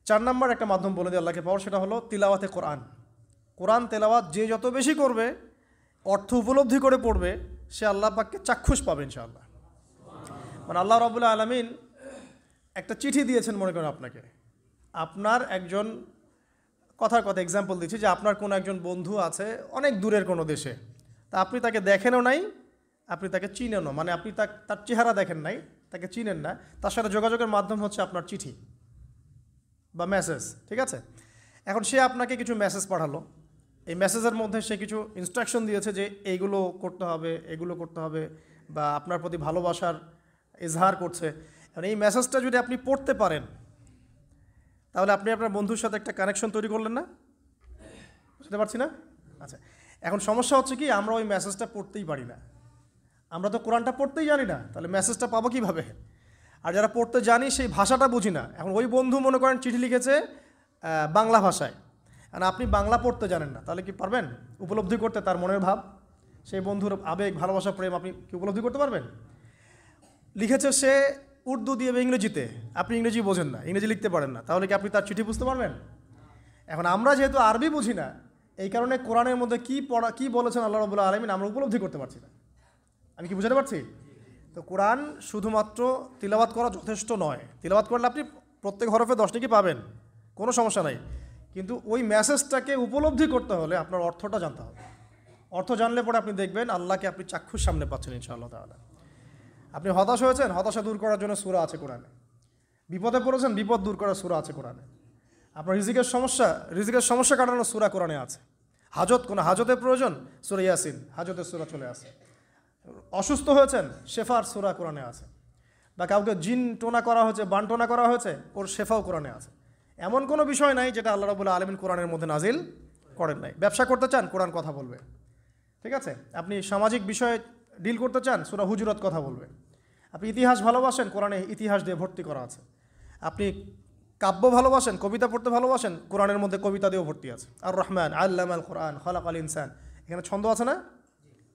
4 নম্বর একটা মাধ্যম বলে দিই আল্লাহকে পাওয়ার, সেটা হলো তিলাওয়াতে কোরআন। কোরআন তেলাওয়াত যে যত বেশি করবে, অর্থ উপলব্ধি করে পড়বে, সে আল্লাহ পাককে চাক্ষুষ পাবে ইনশাআল্লাহ। মানে আল্লাহ রাব্বুল আলামিন একটা চিঠি দিয়েছেন, মনে করেন আপনাকে, আপনার একজন কথার কথা এক্সাম্পল দিচ্ছি, যে আপনার কোনো একজন বন্ধু আছে অনেক দূরের কোনো দেশে, তা আপনি তাকে দেখেনও নাই, আপনি তাকে চিনেনও, মানে আপনি তার চেহারা দেখেন নাই, তাকে চিনেন না, তার সাথে যোগাযোগের মাধ্যম হচ্ছে আপনার চিঠি বা মেসেজ, ঠিক আছে? এখন সে আপনাকে কিছু মেসেজ পাঠালো, এই মেসেজের মধ্যে সে কিছু ইনস্ট্রাকশন দিয়েছে যে এইগুলো করতে হবে, এগুলো করতে হবে, বা আপনার প্রতি ভালোবাসার ইজহার করছে। এখন এই মেসেজটা যদি আপনি পড়তে পারেন, তাহলে আপনি আপনার বন্ধুর সাথে একটা কানেকশন তৈরি করলেন না? বুঝতে পারছি না? আচ্ছা, এখন সমস্যা হচ্ছে কি, আমরা ওই মেসেজটা পড়তেই পারি না, আমরা তো কোরআনটা পড়তেই জানি না, তাহলে মেসেজটা পাবো কীভাবে? আর যারা পড়তে জানি সেই ভাষাটা বুঝি না। এখন ওই বন্ধু মনে করেন চিঠি লিখেছে বাংলা ভাষায়, আর আপনি বাংলা পড়তে জানেন না, তাহলে কি পারবেন উপলব্ধি করতে তার মনের ভাব, সেই বন্ধুর আবেগ, ভালোবাসা, প্রেম আপনি কি উপলব্ধি করতে পারবেন? লিখেছে সে উর্দু দিয়ে বা ইংরেজিতে, আপনি ইংরেজি বোঝেন না, ইংরেজি লিখতে পারেন না, তাহলে কি আপনি তার চিঠি বুঝতে পারবেন? এখন আমরা যেহেতু আরবি বুঝি না, এই কারণে কোরআনের মধ্যে কী বলেছেন আল্লাহ রাব্বুল আলামিন আমরা উপলব্ধি করতে পারছি না। আমি কি বুঝাতে পারছি? তো কোরআন শুধুমাত্র তিলাওয়াত করা যথেষ্ট নয়। তিলাওয়াত করলে আপনি প্রত্যেক হরফে 10 নেকি পাবেন, কোনো সমস্যা নাই, কিন্তু ওই মেসেজটাকে উপলব্ধি করতে হলে আপনার অর্থটা জানতে হবে। অর্থ জানলে পরে আপনি দেখবেন আল্লাহকে আপনি চাক্ষুষ সামনে পাচ্ছেন ইনশাআল্লাহ তাআলা। আপনি হতাশ হয়েছেন, হতাশা দূর করার জন্য সূরা আছে কোরআনে। বিপদে পড়েছেন, বিপদ দূর করার সূরা আছে কোরআনে। আপনার রিজিকের সমস্যা কাটানোর সূরা কোরআনে আছে। কোনো হাজতের প্রয়োজন, সূরা ইয়াসিন, হাজতের সূরা চলে আসে। অসুস্থ হয়েছেন, শেফার সূরা কোরআনে আছে। বা কাউকে জিন টোনা করা হয়েছে, বান টোনা করা হয়েছে, ওর শেফাও কোরআনে আছে। এমন কোনো বিষয় নাই যেটা আল্লাহ রাব্বুল আলামিন কোরআনের মধ্যে নাজিল করেন নাই। ব্যবসা করতে চান, কোরআন কথা বলবে, ঠিক আছে? আপনি সামাজিক বিষয়ে ডিল করতে চান, সূরা হুজুরাত কথা বলবে। আপনি ইতিহাস ভালোবাসেন, কোরআনে ইতিহাস দিয়ে ভর্তি করা আছে। আপনি কাব্য ভালোবাসেন, কবিতা পড়তে ভালোবাসেন, কোরআনের মধ্যে কবিতা দিয়েও ভর্তি আছে। আর রহমান আল্লামাল কোরআন খালাকাল ইনসান, এখানে ছন্দ আছে না?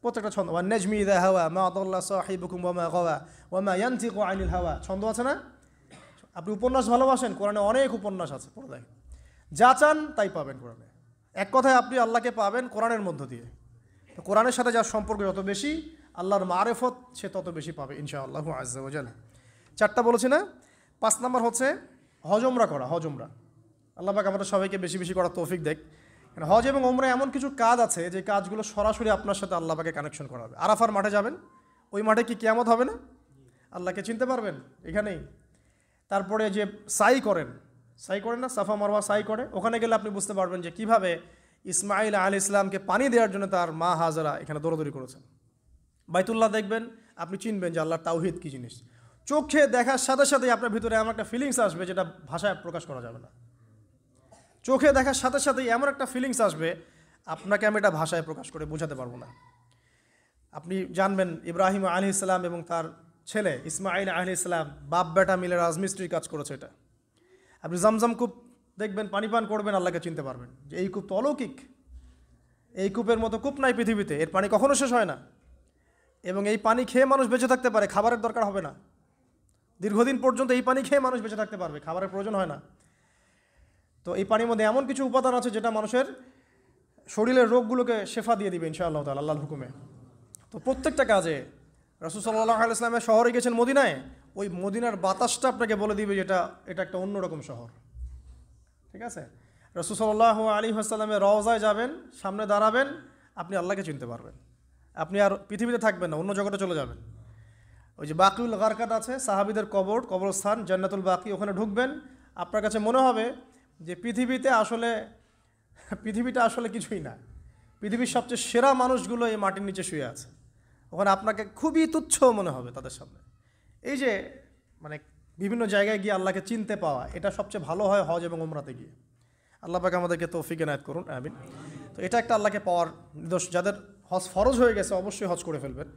প্রত্যেকটা ছন্দ, ওয়ান নাজমি ইযা হাওয়া মা দাল্লা সাহিবুকুম ওয়া মা গাওয়া ওয়া মা ইয়ানতিকু আনিল হাওয়া, ছন্দ আছে না? আপনি উপন্যাস ভালোবাসেন, কোরআনে অনেক উপন্যাস আছে, পড়ে দেখেন, যা চান তাই পাবেন কোরআনে। এক কথায় আপনি আল্লাহকে পাবেন কোরআনের মধ্য দিয়ে। তো কোরআনের সাথে যার সম্পর্ক যত বেশি, আল্লাহর মারেফত সে তত বেশি পাবে ইনশাআল্লাহু আজ্জা ওয়া জাল। 4টা বলেছি না? 5 নম্বর হচ্ছে হজ ওমরা করা। হজ ওমরা আল্লাহ পাক আমাদের সবাইকে বেশি বেশি করার তৌফিক দেখ। হজ এবং ওমরা এমন কিছু কাজ আছে যে কাজগুলো সরাসরি আপনার সাথে আল্লাহ পাকে কানেকশন করাবে। আরাফার মাঠে যাবেন, ওই মাঠে কি কিয়ামত হবে না? আল্লাহকে চিনতে পারবেন এখানেই। তারপরে যে সাই করেন না, সাফা মারওয়া সাই করে, ওখানে গেলে আপনি বুঝতে পারবেন যে কীভাবে ইসমাইল আলাইহিস সালামকে পানি দেওয়ার জন্য তার মা হাজরা এখানে দৌড়াদৌড়ি করেছেন। বাইতুল্লাহ দেখবেন, আপনি চিনবেন যে আল্লাহর তাওহীদ কী জিনিস। চোখে দেখার সাথে সাথেই আপনার ভিতরে এমন একটা ফিলিংস আসবে যেটা ভাষায় প্রকাশ করা যাবে না। চোখে দেখার সাথে সাথেই এমন একটা ফিলিংস আসবে, আপনাকে আমি এটা ভাষায় প্রকাশ করে বোঝাতে পারবো না। আপনি জানবেন ইব্রাহিম আলাইহিস সালাম এবং তার ছেলে ইসমাইল আলাইহিস সালাম বাপ বেটা মিলে রাজমিস্ত্রির কাজ করেছে। এটা আপনি জামজাম কূপ দেখবেন, পানি পান করবেন, আল্লাহকে চিনতে পারবেন যে এই কূপ তো অলৌকিক, এই কূপের মতো কূপ নাই পৃথিবীতে, এর পানি কখনো শেষ হয় না, এবং এই পানি খেয়ে মানুষ বেঁচে থাকতে পারে, খাবারের দরকার হবে না, দীর্ঘদিন পর্যন্ত এই পানি খেয়ে মানুষ বেঁচে থাকতে পারবে, খাবারের প্রয়োজন হয় না। তো এই পানির মধ্যে এমন কিছু উপাদান আছে যেটা মানুষের শরীরের রোগগুলোকে শেফা দিয়ে দিবে ইনশাআল্লাহ তাআলা আল্লাহর হুকুমে। তো প্রত্যেকটা কাজে রাসূল সাল্লাল্লাহু আলাইহি ওয়াসাল্লামের শহরে গেছেন মদিনায়, ওই মদিনার বাতাসটা আপনাকে বলে দিবে যেটা এটা একটা অন্যরকম শহর, ঠিক আছে? রাসূল সাল্লাল্লাহু আলাইহি ওয়াসাল্লামের রওজায় যাবেন, সামনে দাঁড়াবেন, আপনি আল্লাহকে চিনতে পারবেন। আপনি আর পৃথিবীতে থাকবেন না, অন্য জগতে চলে যাবেন। ওই যে বাকিউল গারকাত আছে, সাহাবীদের কবরস্থান জান্নাতুল বাকি, ওখানে ঢুকবেন, আপনার কাছে মনে হবে যে পৃথিবীটা আসলে কিছুই না, পৃথিবীর সবচেয়ে সেরা মানুষগুলো এই মাটির নিচে শুয়ে আছে। ওখানে আপনাকে খুবই তুচ্ছ মনে হবে তাদের সামনে। এই যে মানে বিভিন্ন জায়গায় গিয়ে আল্লাহকে চিনতে পাওয়া, এটা সবচেয়ে ভালো হয় হজ এবং উমরাতে গিয়ে। আল্লাহ পাক আমাদেরকে তৌফিক এনায়েত করুন, আমিন। তো এটা একটা আল্লাহকে পাওয়ার নিদর্শন। যাদের হজ ফরজ হয়ে গেছে অবশ্যই হজ করে ফেলবেন,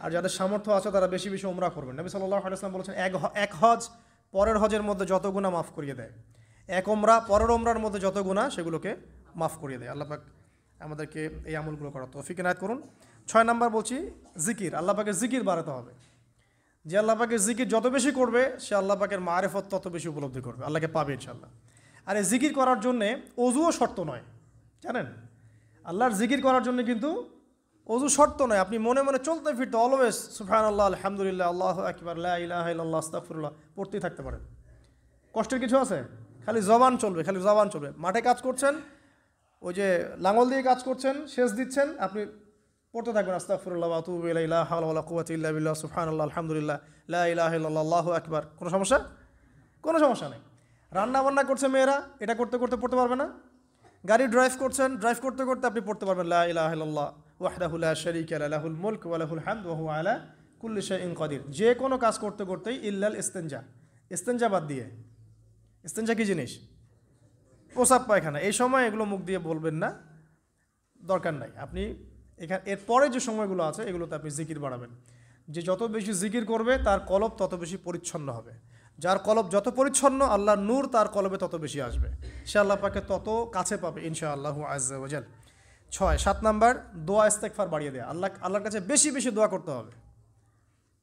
আর যাদের সামর্থ্য আছে তারা বেশি বেশি উমরা করবেন। নবী সাল্লাল্লাহু আলাইহি ওয়াসাল্লাম বলেছেন, এক হজ পরের হজের মধ্যে যত গুনাহ মাফ করিয়ে দেয়, এক উমরা পরের উমরার মধ্যে যত গুনাহ সেগুলোকে মাফ করিয়ে দেয়। আল্লাহ পাক আমাদেরকে এই আমলগুলো করার তৌফিক ইনায়াত করুন। 6 নাম্বার বলছি জিকির। আল্লাহ পাকের জিকির বাড়াতে হবে। যে আল্লাহ পাকের জিকির যত বেশি করবে সে আল্লাহ পাকের মারিফত তত বেশি উপলব্ধি করবে, আল্লাহকে পাবে ইনশাআল্লাহ। আর এই জিকির করার জন্যে অজুও শর্ত নয়, জানেন? আল্লাহর জিকির করার জন্য কিন্তু অজু শর্ত নয়। আপনি মনে মনে চলতে ফিরতে অলওয়েজ সুবহানাল্লাহ, আলহামদুলিল্লাহ, আল্লাহু আকবার, লা ইলাহা ইল্লাল্লাহ, আস্তাগফিরুল্লাহ পড়তেই থাকতে পারেন। কষ্টের কিছু আছে? খালি জবান চলবে, খালি জবান চলবে। মাঠে কাজ করছেন, ওই যে লাঙল দিয়ে কাজ করছেন, সেচ দিচ্ছেন, আপনি পড়তে থাকবেন আস্তাগফিরুল্লাহ ওয়া আতুবু ইলাইহি, লা হাওলা ওয়ালা কুওয়াতা ইল্লা বিল্লাহ, সুবহানাল্লাহ, আলহামদুলিল্লাহ, লা ইলাহা ইল্লাল্লাহ, আল্লাহু আকবার। কোনো সমস্যা? কোনো সমস্যা নেই। রান্না বান্না করছে মেয়েরা, এটা করতে করতে পড়তে পারবে না? গাড়ি ড্রাইভ করছেন, ড্রাইভ করতে করতে আপনি পড়তে পারবেন লা ইলাহা ইল্লাল্লাহ ওয়াহদাহু লা শারীকা লাহু লাহুল মুলক ওয়া লাহুল হামদ ওয়া হুয়া আলা কুল্লি শাইইন কাদির। যে কোনো কাজ করতে করতেই ইল্লাল ইস্তেনজা, ইস্তেনজা বাদ দিয়ে। ইস্তেনজা কি জিনিস? প্রসাব পায়খানা। এই সময় এগুলো মুখ দিয়ে বলবেন না, দরকার নাই। আপনি এখানে এরপরে যে সময়গুলো আছে এগুলোতে আপনি জিকির বাড়াবেন। যে যত বেশি জিকির করবে তার কলব তত বেশি পরিচ্ছন্ন হবে। যার কলব যত পরিচ্ছন্ন আল্লাহর নূর তার কলবে তত বেশি আসবে, সে আল্লাহ পাকে তত কাছে পাবে ইনশাআল্লাহু আজ্জা ওয়া জাল। 7 নাম্বার দোয়া ইস্তেগফার বাড়িয়ে দেয়া। আল্লাহর কাছে বেশি বেশি দোয়া করতে হবে।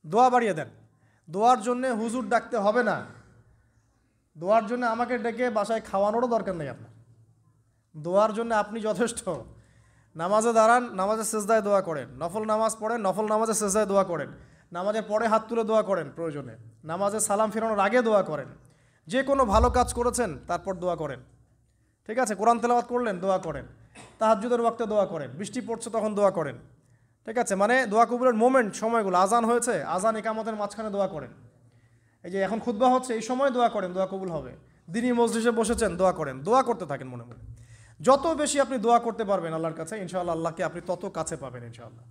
দোয়া বাড়িয়ে দেন। দোয়ার জন্য হুজুর ডাকতে হবে না, দোয়ার জন্য আমাকে ডেকে বাসায় খাওয়ানোরও দরকার নেই আপনার। দোয়ার জন্য আপনি যথেষ্ট। নামাজে দাঁড়ান, নামাজে সেজদায় দোয়া করেন। নফল নামাজ পড়েন, নফল নামাজে সেজদায় দোয়া করেন। নামাজের পরে হাত তুলে দোয়া করেন প্রয়োজনে। নামাজে সালাম ফেরানোর আগে দোয়া করেন। যে কোনো ভালো কাজ করেছেন তারপর দোয়া করেন, ঠিক আছে? কোরআন তেলাওয়াত করলেন, দোয়া করেন। তাহাজ্জুদের ওয়াক্তে দোয়া করেন। বৃষ্টি পড়ছে তখন দোয়া করেন, ঠিক আছে? মানে দোয়া কবুলের মোমেন্ট, সময়গুলো, আজান হয়েছে, আজান ইকামতের মাঝখানে দোয়া করেন। এই যে এখন খুতবা হচ্ছে, এই সময় দোয়া করেন, দোয়া কবুল হবে। দিনী মজলিসে বসেছেন, দোয়া করেন। দোয়া করতে থাকেন মনে মনে। যত বেশি আপনি দোয়া করতে পারবেন আল্লাহর কাছে ইনশাআল্লাহ আল্লাহকে আপনি তত কাছে পাবেন ইনশাআল্লাহ।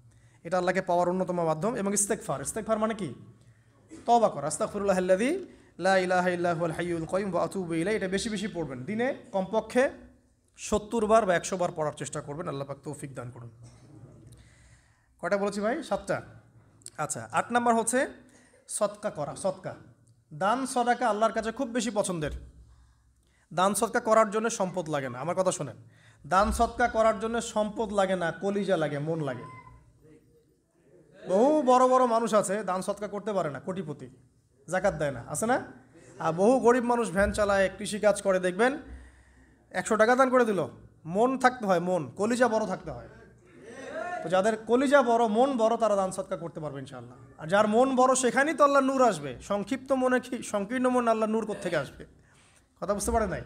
এটা আল্লাহকে পাওয়ার অন্যতম মাধ্যম। এবং ইস্তেগফার, ইস্তেগফার মানে কি? তওবা করা। আস্তাগফিরুল্লাহাল্লাযী লা ইলাহা ইল্লা হুয়াল হাইয়ুল কাইয়ুম ওয়া আতুবু ইলাইহি। এটা বেশি বেশি পড়বেন। দিনে কমপক্ষে 70 বার বা 100 বার পড়ার চেষ্টা করবেন। আল্লাহ পাক তৌফিক দান করুন। কয়টা বলেছি ভাই? 7টা। আচ্ছা, 8 নাম্বার হচ্ছে সদকা করা। সদকা, দান সদাকা আল্লাহর কাছে খুব বেশি পছন্দের। দান সদকা করার জন্য সম্পদ লাগে না, আমার কথা শোনেন। দান সদকা করার জন্য সম্পদ লাগে না, কলিজা লাগে, মন লাগে। বহু বড় বড় মানুষ আছে দান সদকা করতে পারে না, কোটিপতি, জাকাত দেয় না, আছে না? আর বহু গরিব মানুষ ভ্যান চালায়, কৃষিকাজ করে, দেখবেন 100 টাকা দান করে দিল। মন থাকতে হয়, মন, কলিজা বড় থাকতে হয়। তো যাদের কলিজা বড়, মন বড়, তারা দান সদকা করতে পারবে ইনশাআল্লাহ। আর যার মন বড় সেখানেই তো আল্লাহর নূর আসবে। সংক্ষিপ্ত মনে কি, সংকীর্ণ মন আল্লাহর নূর কোত্থেকে আসবে? কথা বুঝতে পারে নাই?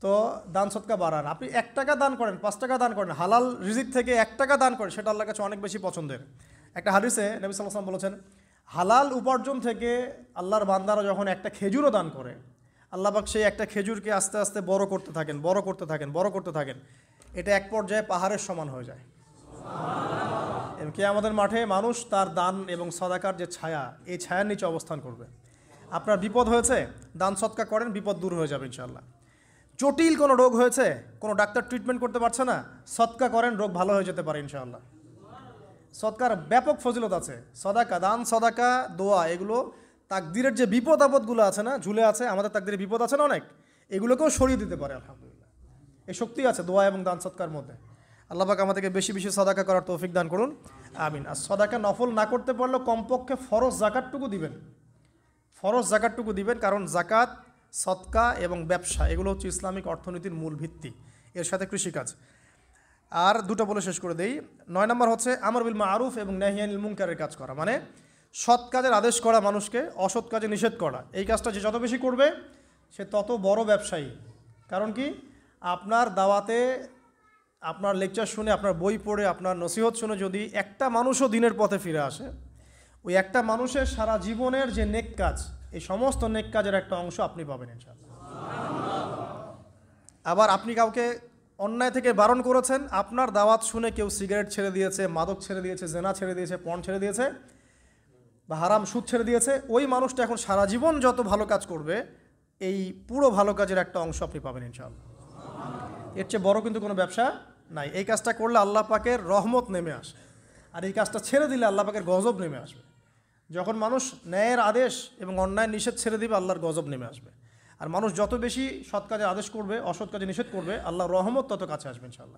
তো দান সদকা বাড়ান। আপনি 1 টাকা দান করেন, 5 টাকা দান করেন, হালাল রিজিক থেকে 1 টাকা দান করেন, সেটা আল্লাহর কাছে অনেক বেশি পছন্দের। একটা হাদিসে নবী সাল্লাল্লাহু আলাইহি ওয়াসাল্লাম বলেছেন, হালাল উপার্জন থেকে আল্লাহর বান্দারা যখন একটা খেজুরও দান করে, আল্লাহ পাক সেই একটা খেজুরকে আস্তে আস্তে বড় করতে থাকেন, বড় করতে থাকেন, বড় করতে থাকেন। এটা এক পর্যায়ে পাহাড়ের সমান হয়ে যায়। এবং কিয়ামতের মাঠে মানুষ তার দান এবং সাদাকার যে ছায়া, এই ছায়ার নিচে অবস্থান করবে। আপনার বিপদ হয়েছে, দান সদকা করেন, বিপদ দূর হয়ে যাবে ইনশাআল্লাহ। জটিল কোনো রোগ হয়েছে, কোনো ডাক্তার ট্রিটমেন্ট করতে পারছে না, সদকা করেন, রোগ ভালো হয়ে যেতে পারে ইনশাআল্লাহ। সদকার ব্যাপক ফজিলত আছে। সদাকা, দান সদাকা, দোয়া, এগুলো তাকদিরের যে বিপদ আপদগুলো আছে না, ঝুলে আছে, আমাদের তাকদিরে বিপদ আছে না অনেক, এগুলোকেও সরিয়ে দিতে পারে আলহামদুলিল্লাহ। এই শক্তি আছে দোয়া এবং দান সদকার মধ্যে। আল্লাহ পাক আমাদেরকে বেশি বেশি সদাকা করার তৌফিক দান করুন, আমিন। আর সদাকা নফল না করতে পারলেও কমপক্ষে ফরজ জাকাতটুকু দিবেন, ফরজ জাকাতটুকু দিবেন। কারণ জাকাত, সদকা এবং ব্যবসা এগুলো হচ্ছে ইসলামিক অর্থনীতির মূল ভিত্তি, এর সাথে কৃষিকাজ। আর দুটো বলে শেষ করে দেই। 9 নম্বর হচ্ছে আমর বিল মারুফ এবং নাহি আনিল মুনকারের কাজ করা, মানে সৎ কাজের আদেশ করা, মানুষকে অসৎ কাজে নিষেধ করা। এই কাজটা যে যত বেশি করবে সে তত বড় ব্যবসায়ী। কারণ কি, আপনার দাওয়াতে, আপনার লেকচার শুনে, আপনার বই পড়ে, আপনার নসিহত শুনে যদি একটা মানুষও দিনের পথে ফিরে আসে, ওই একটা মানুষের সারা জীবনের যে নেক কাজ, এই সমস্ত নেক কাজের একটা অংশ আপনি পাবেন ইনশাআল্লাহ। আবার আপনি কাউকে অন্যায় থেকে বারণ করেছেন, আপনার দাওয়াত শুনে কেউ সিগারেট ছেড়ে দিয়েছে, মাদক ছেড়ে দিয়েছে, জেনা ছেড়ে দিয়েছে, পর্ন ছেড়ে দিয়েছে, বা হারাম সুদ ছেড়ে দিয়েছে, ওই মানুষটা এখন সারা জীবন যত ভালো কাজ করবে, এই পুরো ভালো কাজের একটা অংশ আপনি পাবেন ইনশাআল্লাহ। এর চেয়ে বড় কিন্তু কোনো ব্যবসা নাই। এই কাজটা করলে আল্লাহ পাকের রহমত নেমে আসে, আর এই কাজটা ছেড়ে দিলে আল্লাহ পাকের গজব নেমে আসবে। যখন মানুষ ন্যায়ের আদেশ এবং অন্যায় নিষেধ ছেড়ে দিবে, আল্লাহর গজব নেমে আসবে। আর মানুষ যত বেশি সৎ কাজে আদেশ করবে, অসৎ কাজে নিষেধ করবে, আল্লাহর রহমত তত কাছে আসবে ইনশাআল্লাহ।